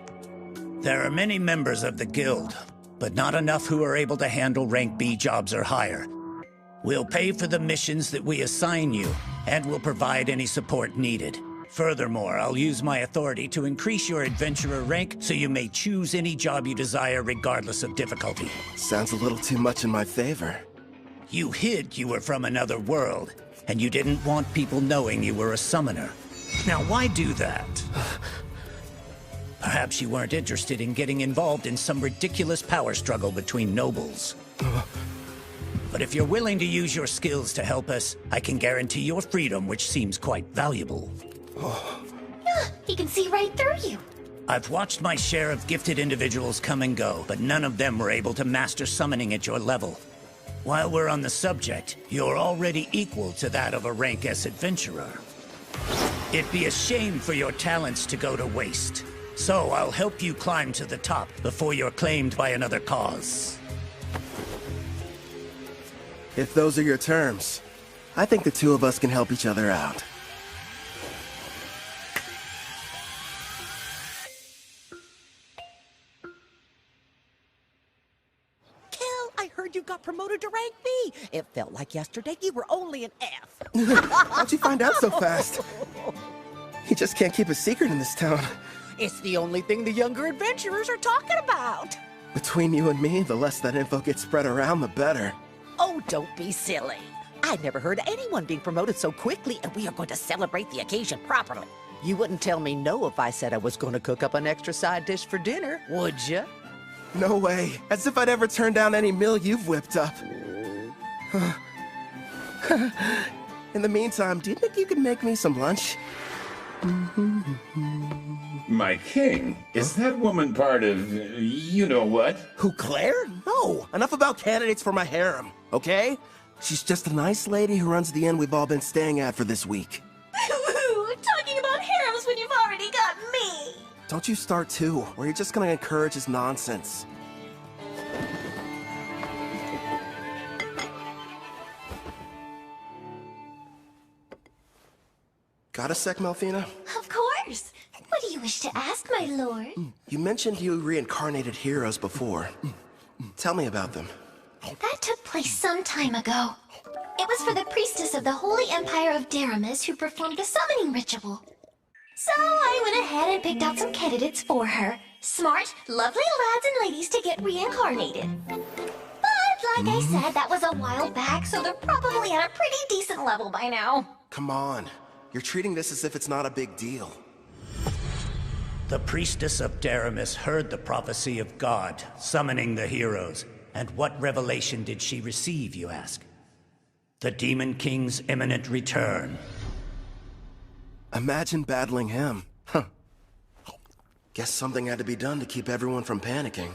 There are many members of the guild, but not enough who are able to handle rank B jobs or higher. We'll pay for the missions that we assign you, and we'll provide any support needed. Furthermore, I'll use my authority to increase your adventurer rank so you may choose any job you desire regardless of difficulty. Sounds a little too much in my favor. You hid you were from another world, and you didn't want people knowing you were a summoner. Now why do that? Perhaps you weren't interested in getting involved in some ridiculous power struggle between nobles. But if you're willing to use your skills to help us, I can guarantee your freedom, which seems quite valuable. He can see right through you. I've watched my share of gifted individuals come and go, but none of them were able to master summoning at your level. While we're on the subject, you're already equal to that of a rank S adventurer. It'd be a shame for your talents to go to waste. So I'll help you climb to the top before you're claimed by another cause. If those are your terms, I think the two of us can help each other out. I heard you got promoted to rank B. It felt like yesterday you were only an F. How'd you find out so fast? You just can't keep a secret in this town. It's the only thing the younger adventurers are talking about. Between you and me, the less that info gets spread around, the better. Oh, don't be silly. I've never heard of anyone being promoted so quickly, and we are going to celebrate the occasion properly. You wouldn't tell me no if I said I was going to cook up an extra side dish for dinner, would you? No way. As if I'd ever turn down any meal you've whipped up. In the meantime, do you think you could make me some lunch? My king, is that woman part of you-know-what? Who, Claire? No. Enough about candidates for my harem, okay? She's just a nice lady who runs the inn we've all been staying at for this week. Talking about harems when you've already got me. Don't you start too, or you're just gonna encourage his nonsense. Got a sec, Melfina? Of course. What do you wish to ask, my lord? You mentioned you reincarnated heroes before. Tell me about them. That took place some time ago. It was for the priestess of the Holy Empire of Daramus who performed the summoning ritual. So I went ahead and picked out some candidates for her. Smart, lovely lads and ladies to get reincarnated. But like I said, that was a while back, so they're probably at a pretty decent level by now. Come on. You're treating this as if it's not a big deal. The priestess of Daramis heard the prophecy of God, summoning the heroes. And what revelation did she receive, you ask? The Demon King's imminent return. Imagine battling him. Huh. Guess something had to be done to keep everyone from panicking.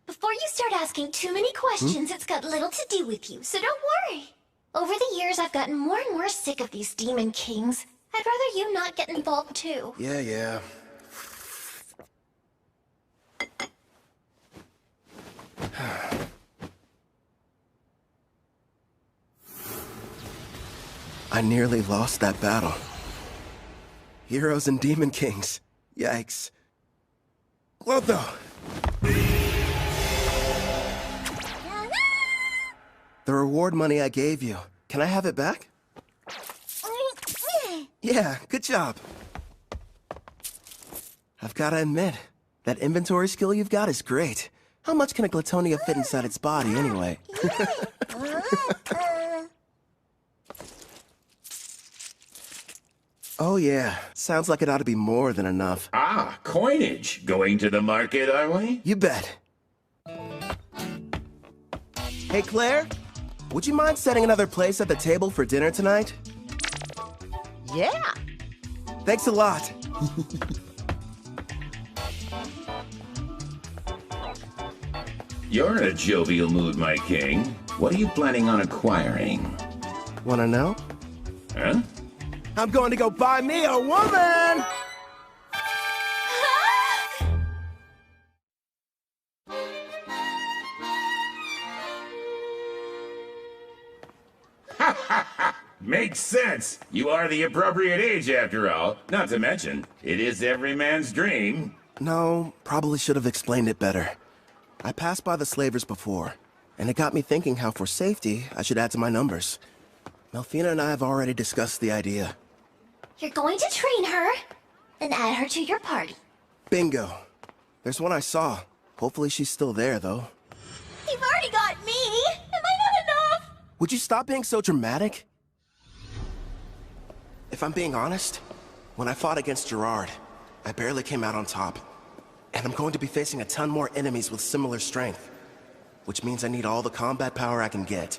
Before you start asking too many questions, it's got little to do with you, so don't worry. Over the years, I've gotten more and more sick of these Demon Kings. I'd rather you not get involved too. Yeah. I nearly lost that battle. Heroes and Demon Kings. Yikes. Clotho! The reward money I gave you. Can I have it back? Yeah, good job. I've gotta admit, that inventory skill you've got is great. How much can a Glatonia fit inside its body, anyway? Oh yeah, sounds like it ought to be more than enough. Ah, coinage. Going to the market, are we? You bet. Hey, Claire? Would you mind setting another place at the table for dinner tonight? Yeah. Thanks a lot. You're in a jovial mood, my king. What are you planning on acquiring? Wanna know? Huh? I'm going to go buy me a woman! Makes sense. You are the appropriate age, after all. Not to mention, it is every man's dream. No, probably should have explained it better. I passed by the slavers before, and it got me thinking how for safety, I should add to my numbers. Melfina and I have already discussed the idea. You're going to train her, and add her to your party. Bingo. There's one I saw. Hopefully she's still there, though. You've already got me! Am I not enough? Would you stop being so dramatic? If I'm being honest, when I fought against Gerard, I barely came out on top. And I'm going to be facing a ton more enemies with similar strength. Which means I need all the combat power I can get.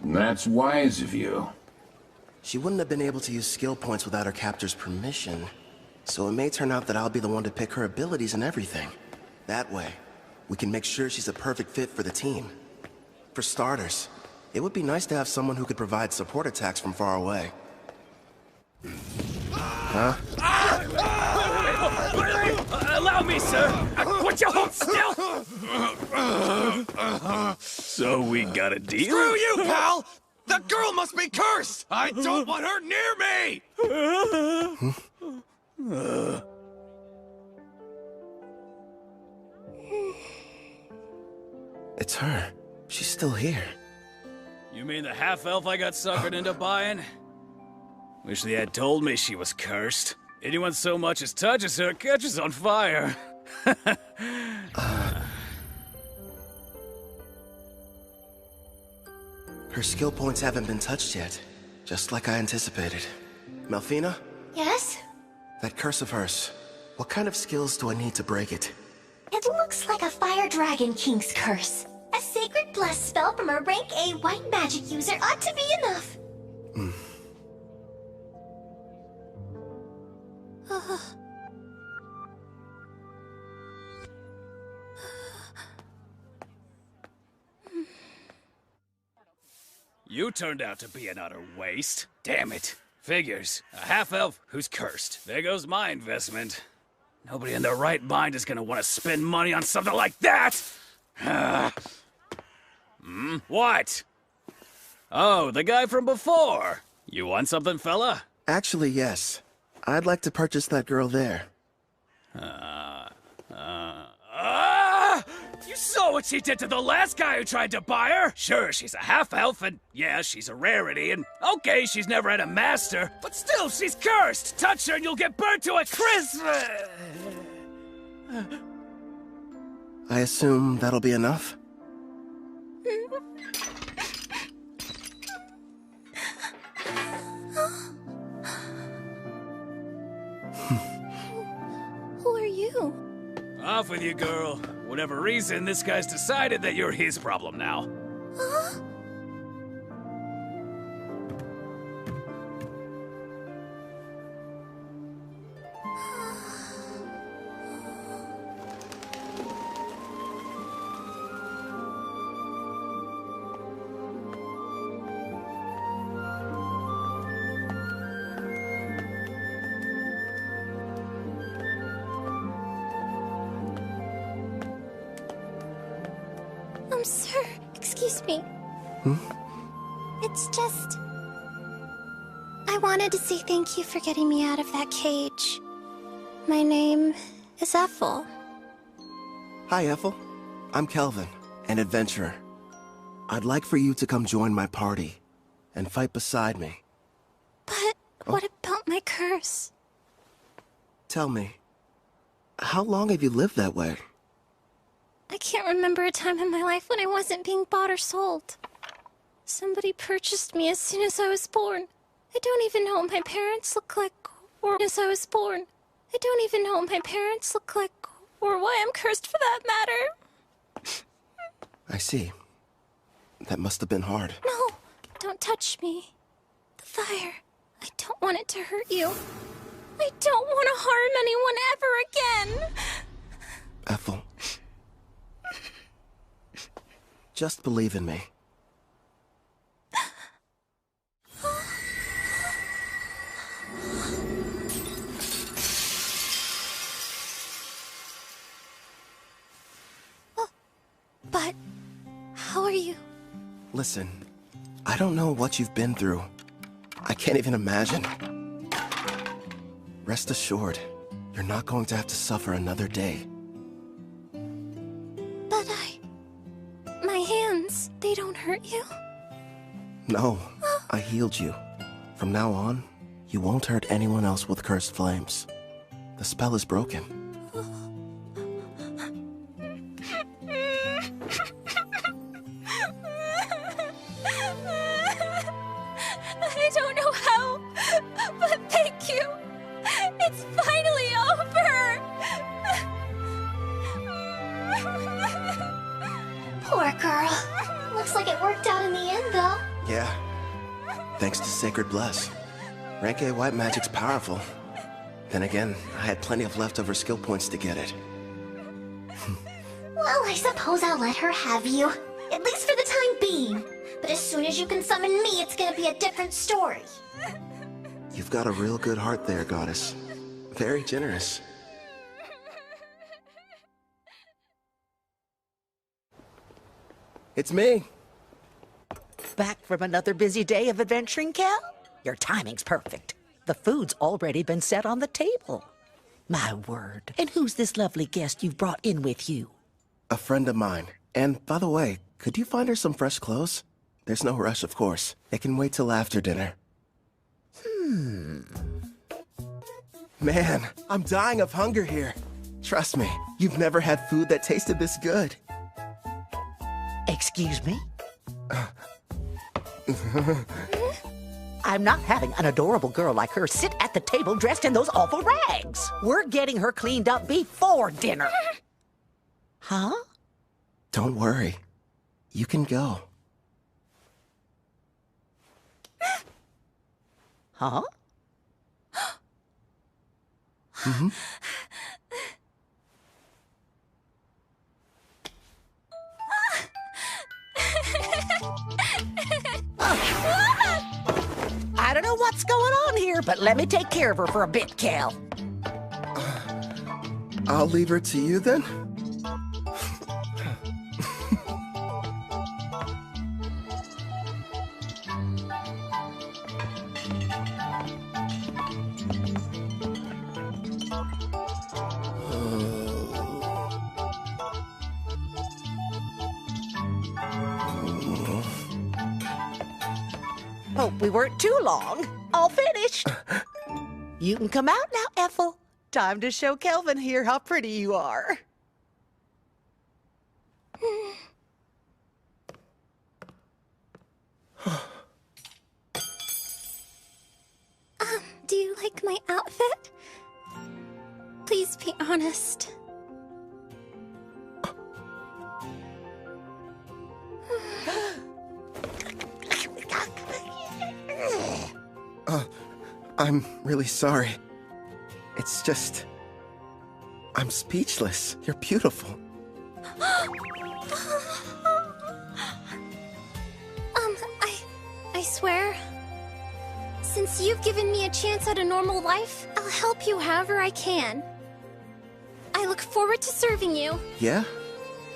That's wise of you. She wouldn't have been able to use skill points without her captor's permission. So it may turn out that I'll be the one to pick her abilities and everything. That way, we can make sure she's a perfect fit for the team. For starters, it would be nice to have someone who could provide support attacks from far away. Huh? Allow me, sir! Would you hold still? So we got a deal? Screw you, pal! The girl must be cursed! I don't want her near me! It's her. She's still here. You mean the half-elf I got suckered into buying? Wish they had told me she was cursed. Anyone so much as touches her catches on fire. Her skill points haven't been touched yet, just like I anticipated. Melfina? Yes? That curse of hers, what kind of skills do I need to break it? It looks like a Fire Dragon King's curse. A sacred blessed spell from a rank A white magic user ought to be enough. You turned out to be an utter waste. Damn it. Figures. A half-elf who's cursed. There goes my investment. Nobody in their right mind is gonna want to spend money on something like that! What? Oh, the guy from before. You want something, fella? Actually, yes. I'd like to purchase that girl there. You saw what she did to the last guy who tried to buy her? Sure, she's a half-elf, and yeah, she's a rarity, and okay, she's never had a master, but still, she's cursed! Touch her and you'll get burnt to a crisp! I assume that'll be enough? off with you, girl. Whatever reason, this guy's decided that you're his problem now. Huh? Sir, excuse me. It's just... I wanted to say thank you for getting me out of that cage. My name is Ethel. Hi, Ethel. I'm Kelvin, an adventurer. I'd like for you to come join my party and fight beside me. But what about my curse? Tell me, how long have you lived that way? I can't remember a time in my life when I wasn't being bought or sold. Somebody purchased me as soon as I was born. I don't even know what my parents look like, or as I was born. I don't even know what my parents look like, or why I'm cursed for that matter. I see. That must have been hard. No, don't touch me. The fire. I don't want it to hurt you. I don't want to harm anyone ever again. Ethel. Just believe in me. But how are you? Listen, I don't know what you've been through. I can't even imagine. Rest assured, you're not going to have to suffer another day. But my hands, they don't hurt you? No, I healed you. From now on, you won't hurt anyone else with cursed flames. The spell is broken. I don't know how, but thank you. It's finally over. Poor girl. Looks like it worked out in the end, though. Yeah. Thanks to Sacred Bless. Rank A white magic's powerful. Then again, I had plenty of leftover skill points to get it. Well, I suppose I'll let her have you. At least for the time being. But as soon as you can summon me, it's gonna be a different story. You've got a real good heart there, Goddess. Very generous. It's me. Back from another busy day of adventuring, Kel? Your timing's perfect. The food's already been set on the table. My word. And who's this lovely guest you've brought in with you? A friend of mine. And by the way, could you find her some fresh clothes? There's no rush, of course. It can wait till after dinner. Man, I'm dying of hunger here. Trust me, you've never had food that tasted this good. Excuse me? I'm not having an adorable girl like her sit at the table dressed in those awful rags. We're getting her cleaned up before dinner. Huh? Don't worry. You can go. Huh? Mm-hmm. I don't know what's going on here, but let me take care of her for a bit, Kel. I'll leave her to you then? Hope we weren't too long. All finished. You can come out now, Ethel. Time to show Kelvin here how pretty you are. Do you like my outfit? Please be honest. I'm really sorry. It's just... I'm speechless. You're beautiful. I swear, since you've given me a chance at a normal life, I'll help you however I can. I look forward to serving you. Yeah?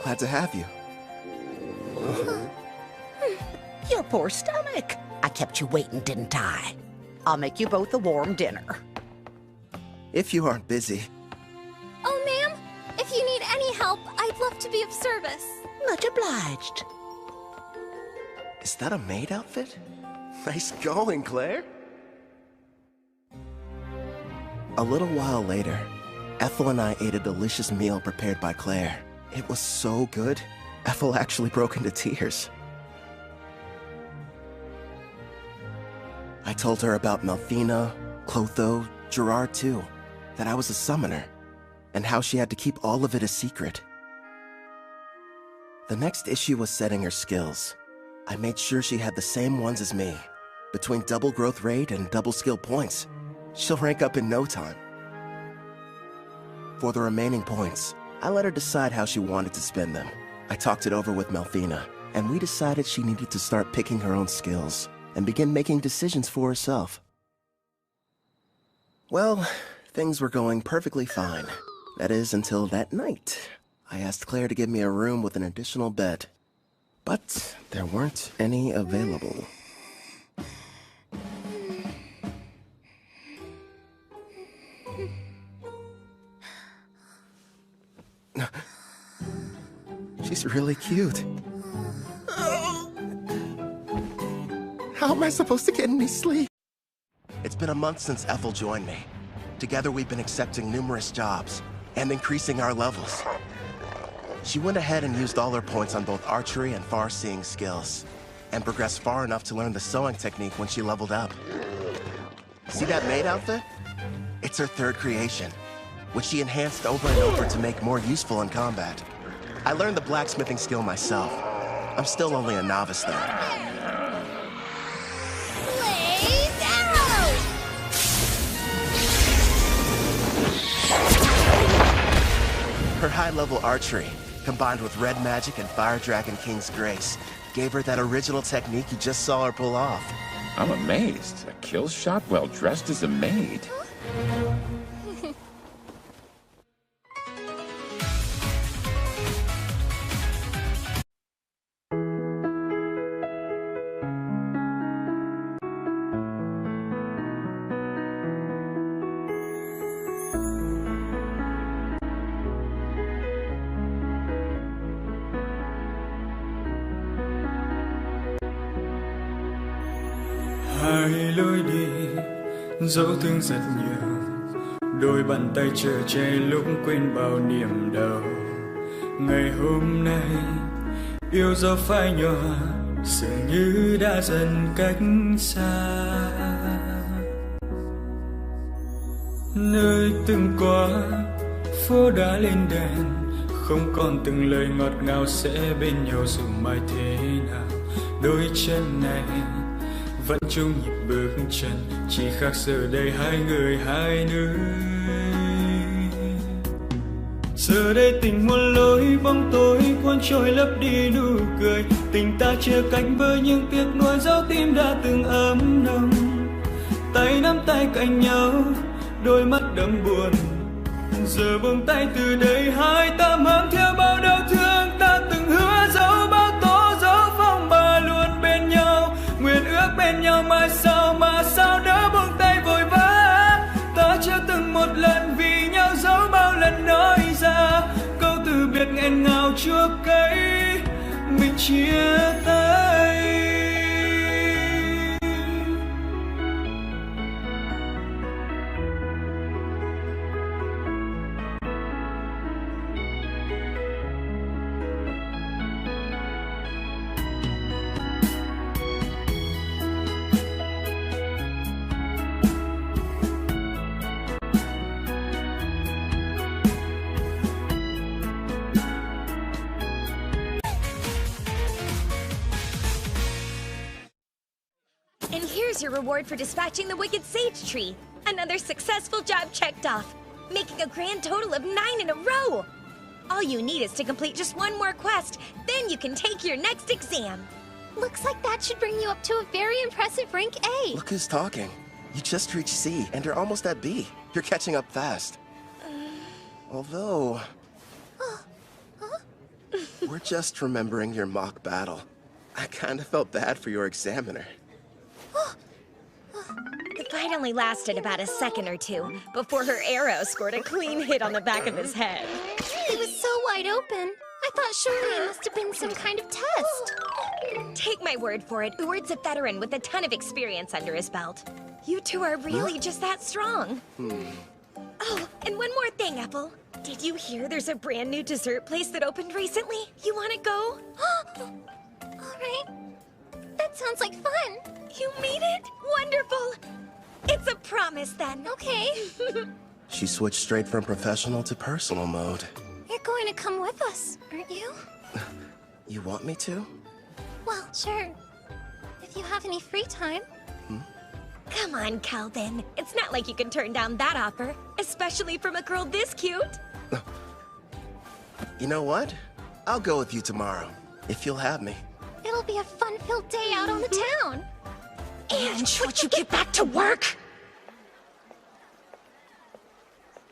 Glad to have you. Your poor stomach. I kept you waiting, didn't I? I'll make you both a warm dinner. If you aren't busy. Oh, ma'am, if you need any help, I'd love to be of service. Much obliged. Is that a maid outfit? Nice going, Claire. A little while later, Ethel and I ate a delicious meal prepared by Claire. It was so good, Ethel actually broke into tears. I told her about Melfina, Clotho, Gerard too, that I was a summoner, and how she had to keep all of it a secret. The next issue was setting her skills. I made sure she had the same ones as me. Between double growth rate and double skill points, she'll rank up in no time. For the remaining points, I let her decide how she wanted to spend them. I talked it over with Melfina, and we decided she needed to start picking her own skills and begin making decisions for herself. Well, things were going perfectly fine. That is, until that night. I asked Claire to give me a room with an additional bed, but there weren't any available. She's really cute. How am I supposed to get any sleep? It's been a month since Ethel joined me. Together we've been accepting numerous jobs and increasing our levels. She went ahead and used all her points on both archery and far-seeing skills, and progressed far enough to learn the sewing technique when she leveled up. See that maid outfit? It's her third creation, which she enhanced over and over to make more useful in combat. I learned the blacksmithing skill myself. I'm still only a novice though. Blaze arrow! Her high-level archery, combined with red magic and Fire Dragon King's grace, gave her that original technique you just saw her pull off. I'm amazed. A kill shot well dressed as a maid. Hai lối đi, dẫu thương rất nhiều, đôi bàn tay chở che lúc quên bao niềm đau. Ngày hôm nay, yêu dấu phai nhòa, dường như đã dần cách xa. Nơi từng qua, phố đã lên đèn, không còn từng lời ngọt ngào sẽ bên nhau dù mai thế nào. Đôi chân này vẫn chung nhịp bước chân, chỉ khác giờ đây hai người hai nơi. Giờ đây tình muôn lối bóng tối cuốn trôi lấp đi nụ cười, tình ta chia cách với những tiếc nuối dấu tim đã từng ấm nồng. Tay nắm tay cạnh nhau, đôi mắt đẫm buồn. Giờ buông tay từ đây hai ta mang theo bao đau thương, ta từng hứa dấu bao tố dấu phong ba luôn bên nhau. Nguyện ước bên nhau mai sau mà sao đỡ buông tay vội vã. Ta chưa từng một lần vì nhau dấu bao lần nói ra câu từ biệt nghẹn ngào chua cay, mình chia tay. Here's your reward for dispatching the Wicked Sage Tree. Another successful job checked off, making a grand total of 9 in a row. All you need is to complete just one more quest, then you can take your next exam. Looks like that should bring you up to a very impressive rank A. Look who's talking. You just reached C, and you're almost at B. You're catching up fast. Although... We're just remembering your mock battle. I kinda felt bad for your examiner. The fight only lasted about a second or two before her arrow scored a clean hit on the back of his head. It was so wide open. I thought surely it must have been some kind of test. Take my word for it, Uward's a veteran with a ton of experience under his belt. You two are really just that strong. Oh, and one more thing, Apple. Did you hear there's a brand new dessert place that opened recently? You want to go? Alright. That sounds like fun. You mean it? Wonderful. It's a promise then. Okay. She switched straight from professional to personal mode. You're going to come with us, aren't you? You want me to? Well, sure. If you have any free time. Come on, Calvin. It's not like you can turn down that offer, especially from a girl this cute. You know what? I'll go with you tomorrow, if you'll have me. It'll be a fun-filled day out on the town. And would you get back to work?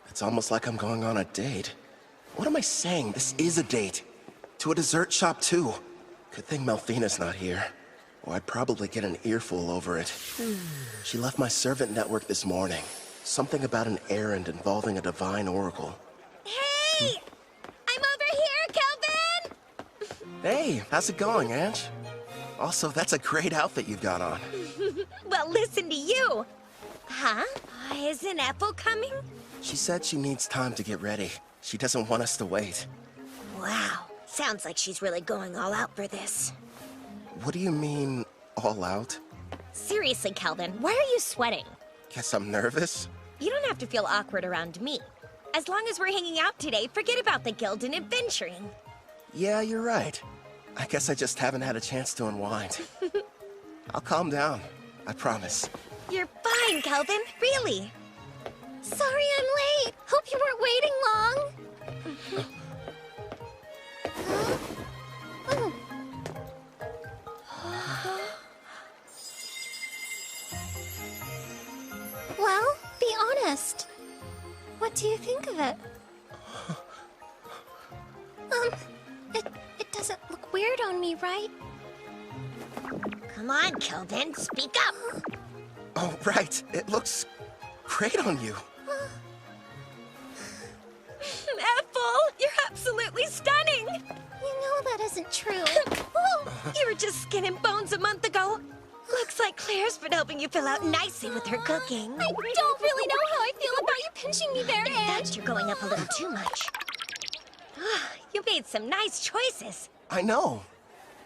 It's almost like I'm going on a date. What am I saying? This is a date. To a dessert shop, too. Good thing Melfina's not here. Or I'd probably get an earful over it. She left my servant network this morning. Something about an errand involving a divine oracle. Hey! I'm over here, Calvin! Hey, how's it going, Ange? Also, that's a great outfit you've got on. Well, listen to you. Huh? Isn't Ethel coming? She said she needs time to get ready. She doesn't want us to wait. Wow. Sounds like she's really going all out for this. What do you mean, all out? Seriously, Calvin, why are you sweating? Guess I'm nervous? You don't have to feel awkward around me. As long as we're hanging out today, forget about the guild and adventuring. Yeah, you're right. I guess I just haven't had a chance to unwind. I'll calm down. I promise. You're fine, Calvin. Really. Sorry I'm late. Hope you weren't waiting long. Well, be honest. What do you think of it? It doesn't look weird on me, right? Come on, Calvin, speak up. Oh, right. It looks great on you. Ethel, you're absolutely stunning. You know that isn't true. You were just skin and bones a month ago. Looks like Claire's been helping you fill out nicely with her cooking. I don't really know how I feel about you pinching me there, Ange. You're going up a little too much. You made some nice choices. I know.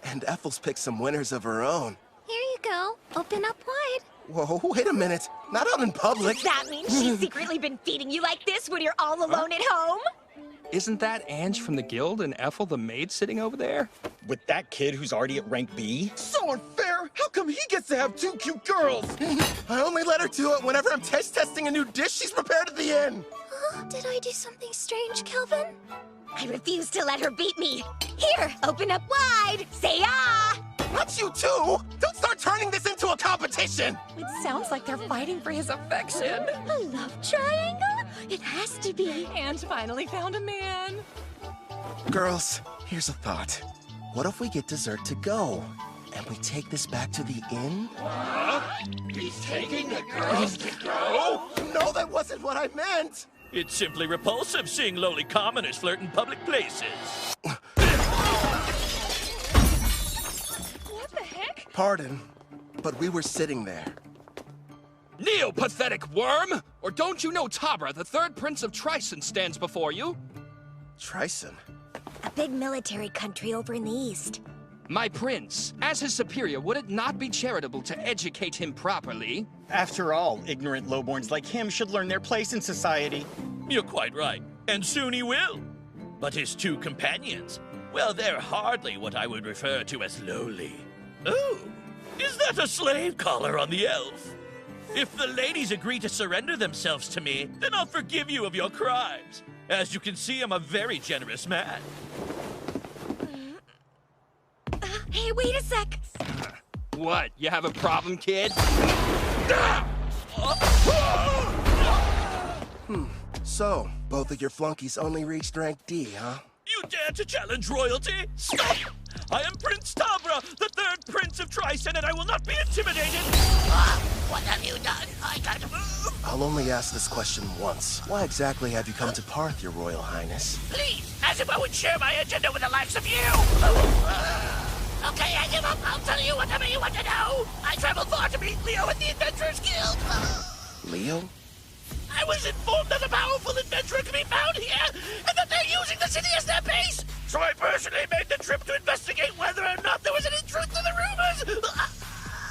And Ethel's picked some winners of her own. Here you go. Open up wide. Whoa, wait a minute. Not out in public. Does that mean she's secretly been feeding you like this when you're all alone at home? Isn't that Ange from the guild and Ethel the maid sitting over there? With that kid who's already at rank B? So unfair! How come he gets to have two cute girls? I only let her do it whenever I'm testing a new dish she's prepared at the inn. Did I do something strange, Kelvin? I refuse to let her beat me. Here, open up wide. Say ah! Not you too! Don't start turning this into a competition! It sounds like they're fighting for his affection. A love triangle? It has to be. And finally found a man. Girls, here's a thought. What if we get dessert to go? And we take this back to the inn? He's taking the girls to go? No, that wasn't what I meant! It's simply repulsive seeing lowly commoners flirt in public places. What the heck? Pardon, but we were sitting there. Neo-pathetic worm! Or don't you know Tabra, the third prince of Tryson, stands before you? Tryson? A big military country over in the east. My prince, as his superior, would it not be charitable to educate him properly? After all, ignorant lowborns like him should learn their place in society. You're quite right, and soon he will. But his two companions, well, they're hardly what I would refer to as lowly. Ooh, Is that a slave collar on the elf? If the ladies agree to surrender themselves to me, then I'll forgive you of your crimes. As you can see, I'm a very generous man. Hey, wait a sec. What? You have a problem, kid? So, both of your flunkies only reached rank D, huh? You dare to challenge royalty? Stop! I am Prince Tabra, the third prince of Trycen, and I will not be intimidated! What have you done? I can't move. I'll only ask this question once. Why exactly have you come to Parth, your royal highness? Please, as if I would share my agenda with the likes of you. Okay, I give up. I'll tell you whatever you want to know. I traveled far to meet Leo at the Adventurers Guild. Leo? I was informed that a powerful adventurer can be found here, and that they're using the city as their base. So I personally made the trip to investigate whether or not there was any truth to the rumors.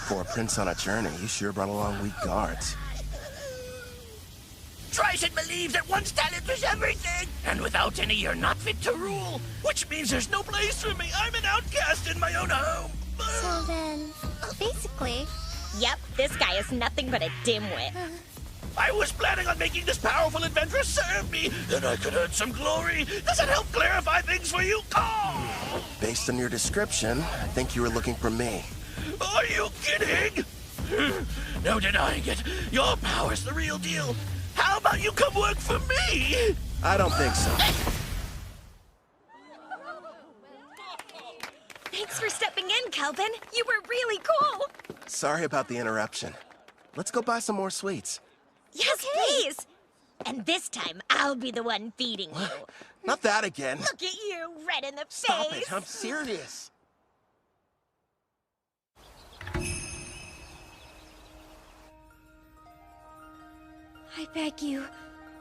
For a prince on a journey, you sure brought along weak guards. Trycen believes that one's talent is everything, and without any, you're not fit to rule. Which means there's no place for me. I'm an outcast in my own home. So then, basically... Yep, this guy is nothing but a dimwit. I was planning on making this powerful adventurer serve me, then I could earn some glory. Does that help clarify things for you? Oh! Based on your description, I think you were looking for me. Are you kidding? No denying it. Your power's the real deal. How about you come work for me? I don't think so. Thanks for stepping in, Kelvin. You were really cool. Sorry about the interruption. Let's go buy some more sweets. Yes, please. And this time, I'll be the one feeding you. Not that again. Look at you, red in the Stop face. it, I'm serious. I beg you,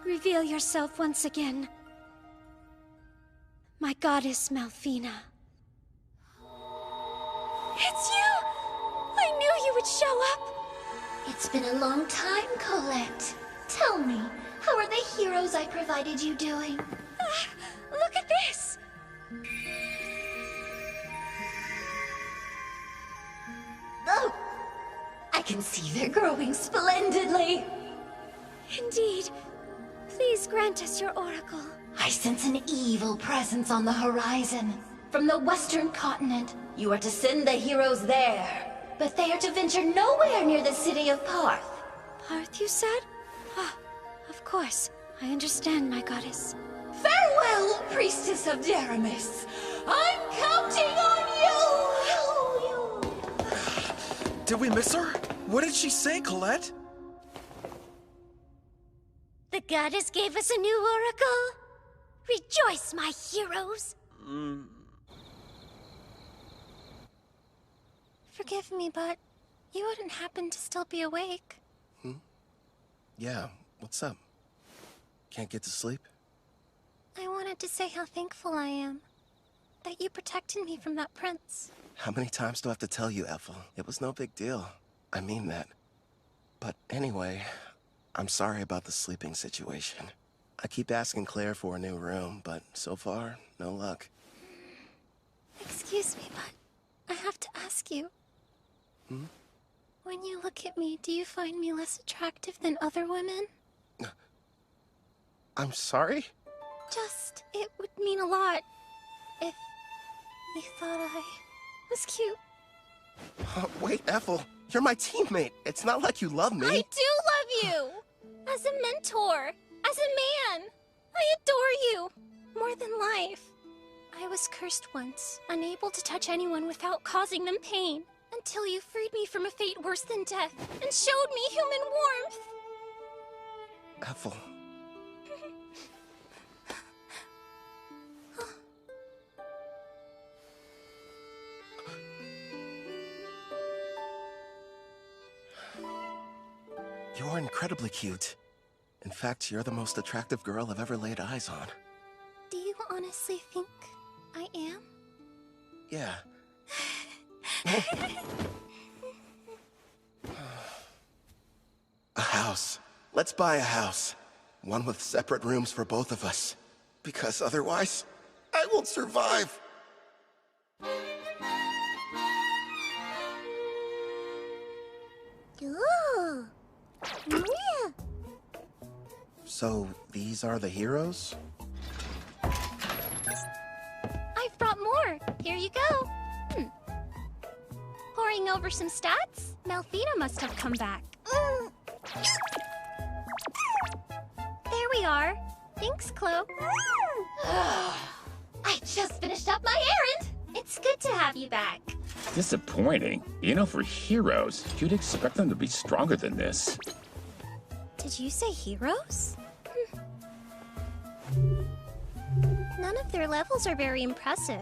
reveal yourself once again. My goddess, Melfina. It's you! I knew you would show up! It's been a long time, Colette. Tell me, how are the heroes I provided you doing? Look at this! Oh! I can see they're growing splendidly! Indeed. Please grant us your oracle. I sense an evil presence on the horizon. From the western continent, you are to send the heroes there. But they are to venture nowhere near the city of Parth. Parth, you said? Ah, of course. I understand, my goddess. Farewell, priestess of Deramis. I'm counting on you! Did we miss her? What did she say, Colette? The goddess gave us a new oracle. Rejoice, my heroes. Forgive me, but you wouldn't happen to still be awake. Yeah, what's up? Can't get to sleep? I wanted to say how thankful I am that you protected me from that prince. How many times do I have to tell you, Ethel? It was no big deal. I mean that. But anyway, I'm sorry about the sleeping situation. I keep asking Claire for a new room, but so far, no luck. Excuse me, but I have to ask you. When you look at me, do you find me less attractive than other women? I'm sorry? Just, it would mean a lot if you thought I was cute. Wait, Ethel, you're my teammate. It's not like you love me. I do love you! As a mentor, as a man. I adore you, more than life. I was cursed once, unable to touch anyone without causing them pain, until you freed me from a fate worse than death, and showed me human warmth. Ethel. You're incredibly cute. In fact, you're the most attractive girl I've ever laid eyes on. Do you honestly think I am? Yeah. A house. Let's buy a house. One with separate rooms for both of us. Because otherwise, I won't survive. So, these are the heroes? I've brought more. Here you go. Poring over some stats? Melfina must have come back. There we are. Thanks, Chloe. I just finished up my errand. It's good to have you back. Disappointing. You know, for heroes, you'd expect them to be stronger than this. Did you say heroes? None of their levels are very impressive.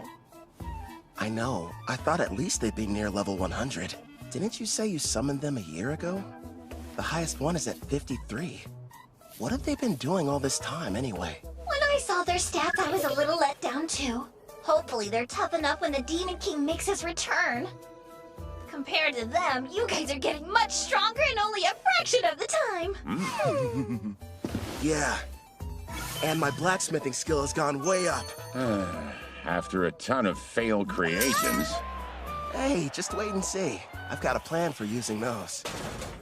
I know. I thought at least they'd be near level 100. Didn't you say you summoned them a year ago? The highest one is at 53. What have they been doing all this time, anyway? When I saw their stats, I was a little let down, too. Hopefully they're tough enough when the Demon King makes his return. Compared to them, you guys are getting much stronger in only a fraction of the time. Yeah. And my blacksmithing skill has gone way up. After a ton of failed creations. Hey, just wait and see. I've got a plan for using those.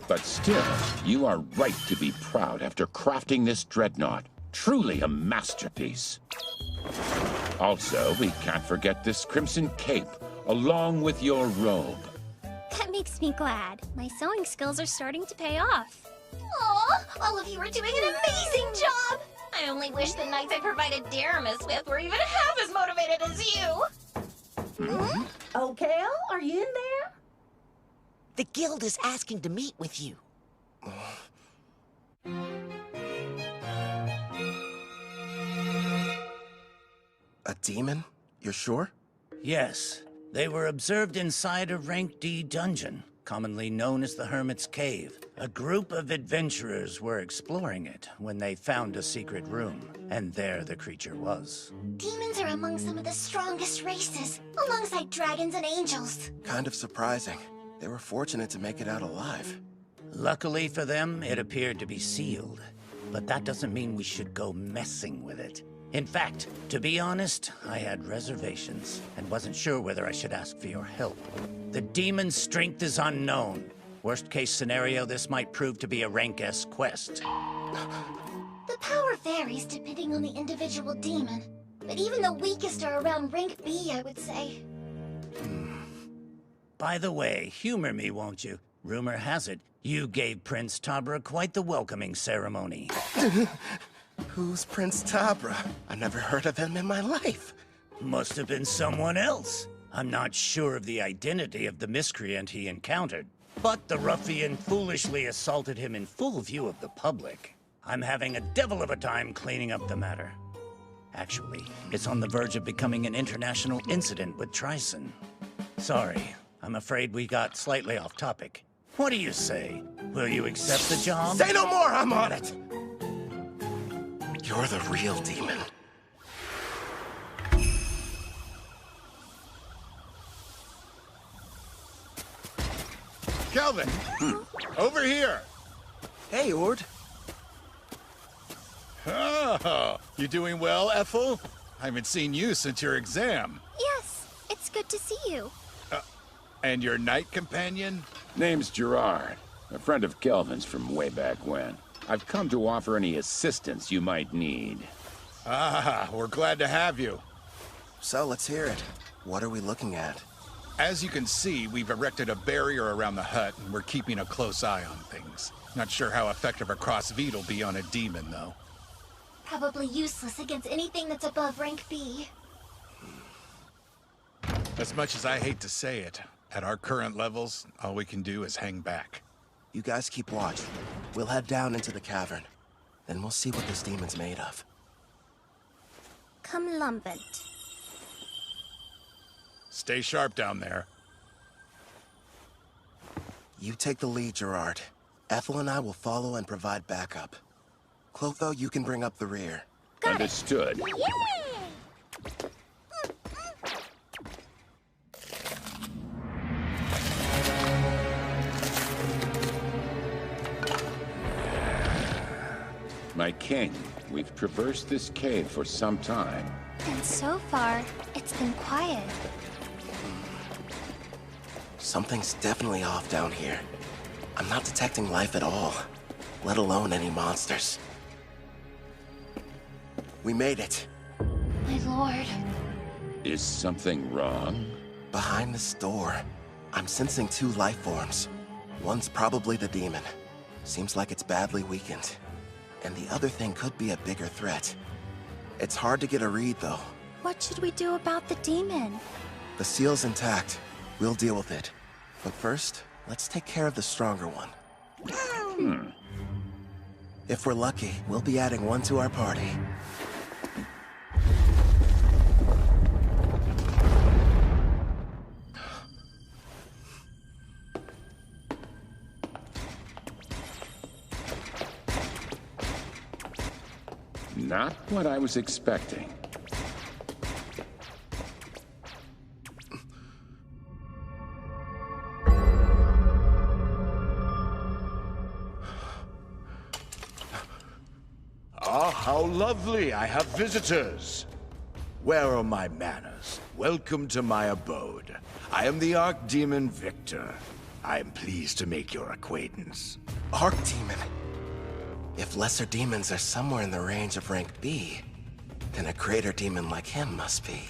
But still, you are right to be proud after crafting this dreadnought. Truly a masterpiece. Also, we can't forget this crimson cape, along with your robe. That makes me glad. My sewing skills are starting to pay off. Aw, all of you are doing an amazing job! I only wish the knights I provided Daramus with were even half as motivated as you! Oh, Cal, are you in there? The guild is asking to meet with you. A demon? You're sure? Yes. They were observed inside a Rank D dungeon, commonly known as the Hermit's Cave. A group of adventurers were exploring it when they found a secret room, and there the creature was. Demons are among some of the strongest races, alongside dragons and angels. Kind of surprising. They were fortunate to make it out alive. Luckily for them, it appeared to be sealed. But that doesn't mean we should go messing with it. In fact, to be honest, I had reservations and wasn't sure whether I should ask for your help. The demon's strength is unknown. Worst case scenario, this might prove to be a Rank S quest. The power varies depending on the individual demon, but even the weakest are around Rank B, I would say. By the way, humor me, won't you? Rumor has it, you gave Prince Tabra quite the welcoming ceremony. Who's Prince Tabra? I never heard of him in my life. Must have been someone else. I'm not sure of the identity of the miscreant he encountered, but the ruffian foolishly assaulted him in full view of the public. I'm having a devil of a time cleaning up the matter. Actually, it's on the verge of becoming an international incident with Tryson. Sorry, I'm afraid we got slightly off topic. What do you say? Will you accept the job? Say no more, I'm on it! You're the real demon. Kelvin! Over here! Hey, Ord. Oh, you doing well, Ethel? I haven't seen you since your exam. Yes, it's good to see you. And your knight companion? Name's Gerard, a friend of Kelvin's from way back when. I've come to offer any assistance you might need. Ah, we're glad to have you. So, let's hear it. What are we looking at? As you can see, we've erected a barrier around the hut, and we're keeping a close eye on things. Not sure how effective a cross-feed will be on a demon, though. Probably useless against anything that's above Rank B. As much as I hate to say it, at our current levels, all we can do is hang back. You guys keep watch. We'll head down into the cavern. Then we'll see what this demon's made of. Come lambent. Stay sharp down there. You take the lead, Gerard. Ethel and I will follow and provide backup. Clotho, you can bring up the rear. Understood. Yay! My king, we've traversed this cave for some time. And so far, it's been quiet. Something's definitely off down here. I'm not detecting life at all, let alone any monsters. We made it. My lord. Is something wrong? Behind this door, I'm sensing 2 life forms. One's probably the demon. Seems like it's badly weakened. And the other thing could be a bigger threat. It's hard to get a read, though. What should we do about the demon? The seal's intact. We'll deal with it. But first, let's take care of the stronger one. If we're lucky, we'll be adding one to our party. Not what I was expecting. Ah, how lovely! I have visitors! Where are my manners? Welcome to my abode. I am the Archdemon Victor. I am pleased to make your acquaintance. Archdemon? If lesser demons are somewhere in the range of rank B, then a greater demon like him must be.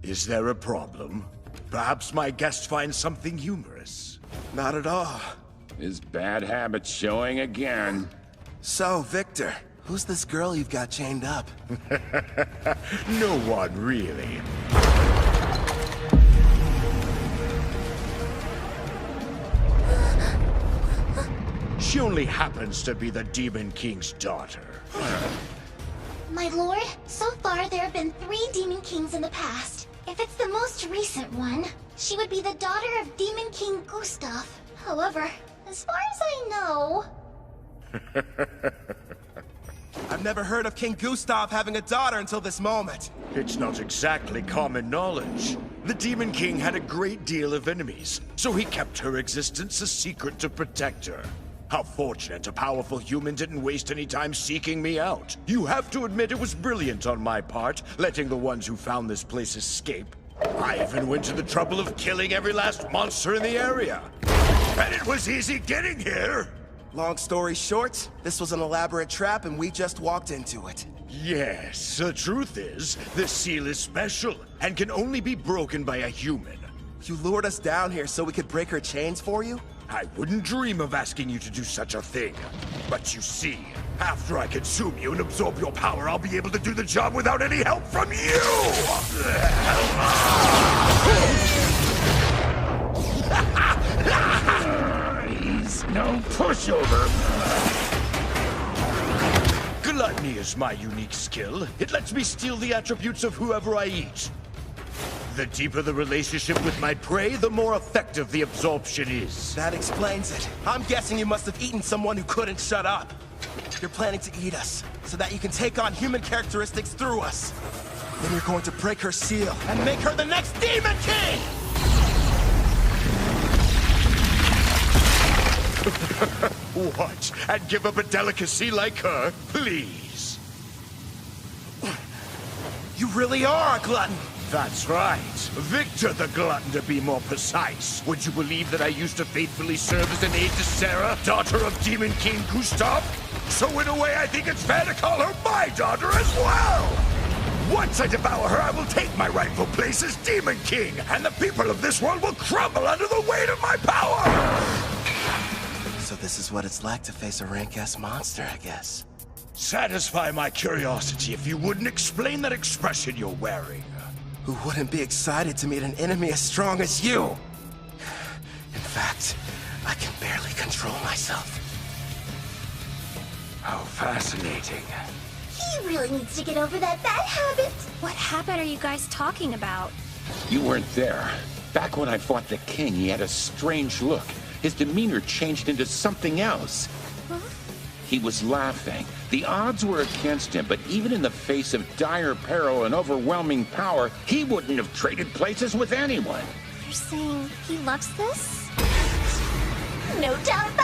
Is there a problem? Perhaps my guest finds something humorous. Not at all. His bad habits showing again. So, Victor, who's this girl you've got chained up? No one, really. She only happens to be the Demon King's daughter. My lord, so far there have been 3 Demon Kings in the past. If it's the most recent one, she would be the daughter of Demon King Gustav. However, as far as I know... I've never heard of King Gustav having a daughter until this moment. It's not exactly common knowledge. The Demon King had a great deal of enemies, so he kept her existence a secret to protect her. How fortunate a powerful human didn't waste any time seeking me out. You have to admit it was brilliant on my part, letting the ones who found this place escape. I even went to the trouble of killing every last monster in the area. And it was easy getting here. Long story short, this was an elaborate trap and we just walked into it. Yes, the truth is, this seal is special and can only be broken by a human. You lured us down here so we could break her chains for you? I wouldn't dream of asking you to do such a thing. But you see, after I consume you and absorb your power, I'll be able to do the job without any help from you! He's no pushover. Gluttony is my unique skill. It lets me steal the attributes of whoever I eat. The deeper the relationship with my prey, the more effective the absorption is. That explains it. I'm guessing you must have eaten someone who couldn't shut up. You're planning to eat us, so that you can take on human characteristics through us. Then you're going to break her seal and make her the next Demon King! What? And give up a delicacy like her? Please. You really are a glutton! That's right. Victor the Glutton, to be more precise. Would you believe that I used to faithfully serve as an aide to Sarah, daughter of Demon King Gustav? So in a way, I think it's fair to call her my daughter as well! Once I devour her, I will take my rightful place as Demon King, and the people of this world will crumble under the weight of my power! So this is what it's like to face a rank-S monster, I guess. Satisfy my curiosity if you wouldn't explain that expression you're wearing. Who wouldn't be excited to meet an enemy as strong as you? In fact, I can barely control myself. How fascinating. He really needs to get over that bad habit. What habit are you guys talking about? You weren't there. Back when I fought the king, he had a strange look. His demeanor changed into something else. Huh? He was laughing. The odds were against him, but even in the face of dire peril and overwhelming power, he wouldn't have traded places with anyone. You're saying he loves this? No doubt about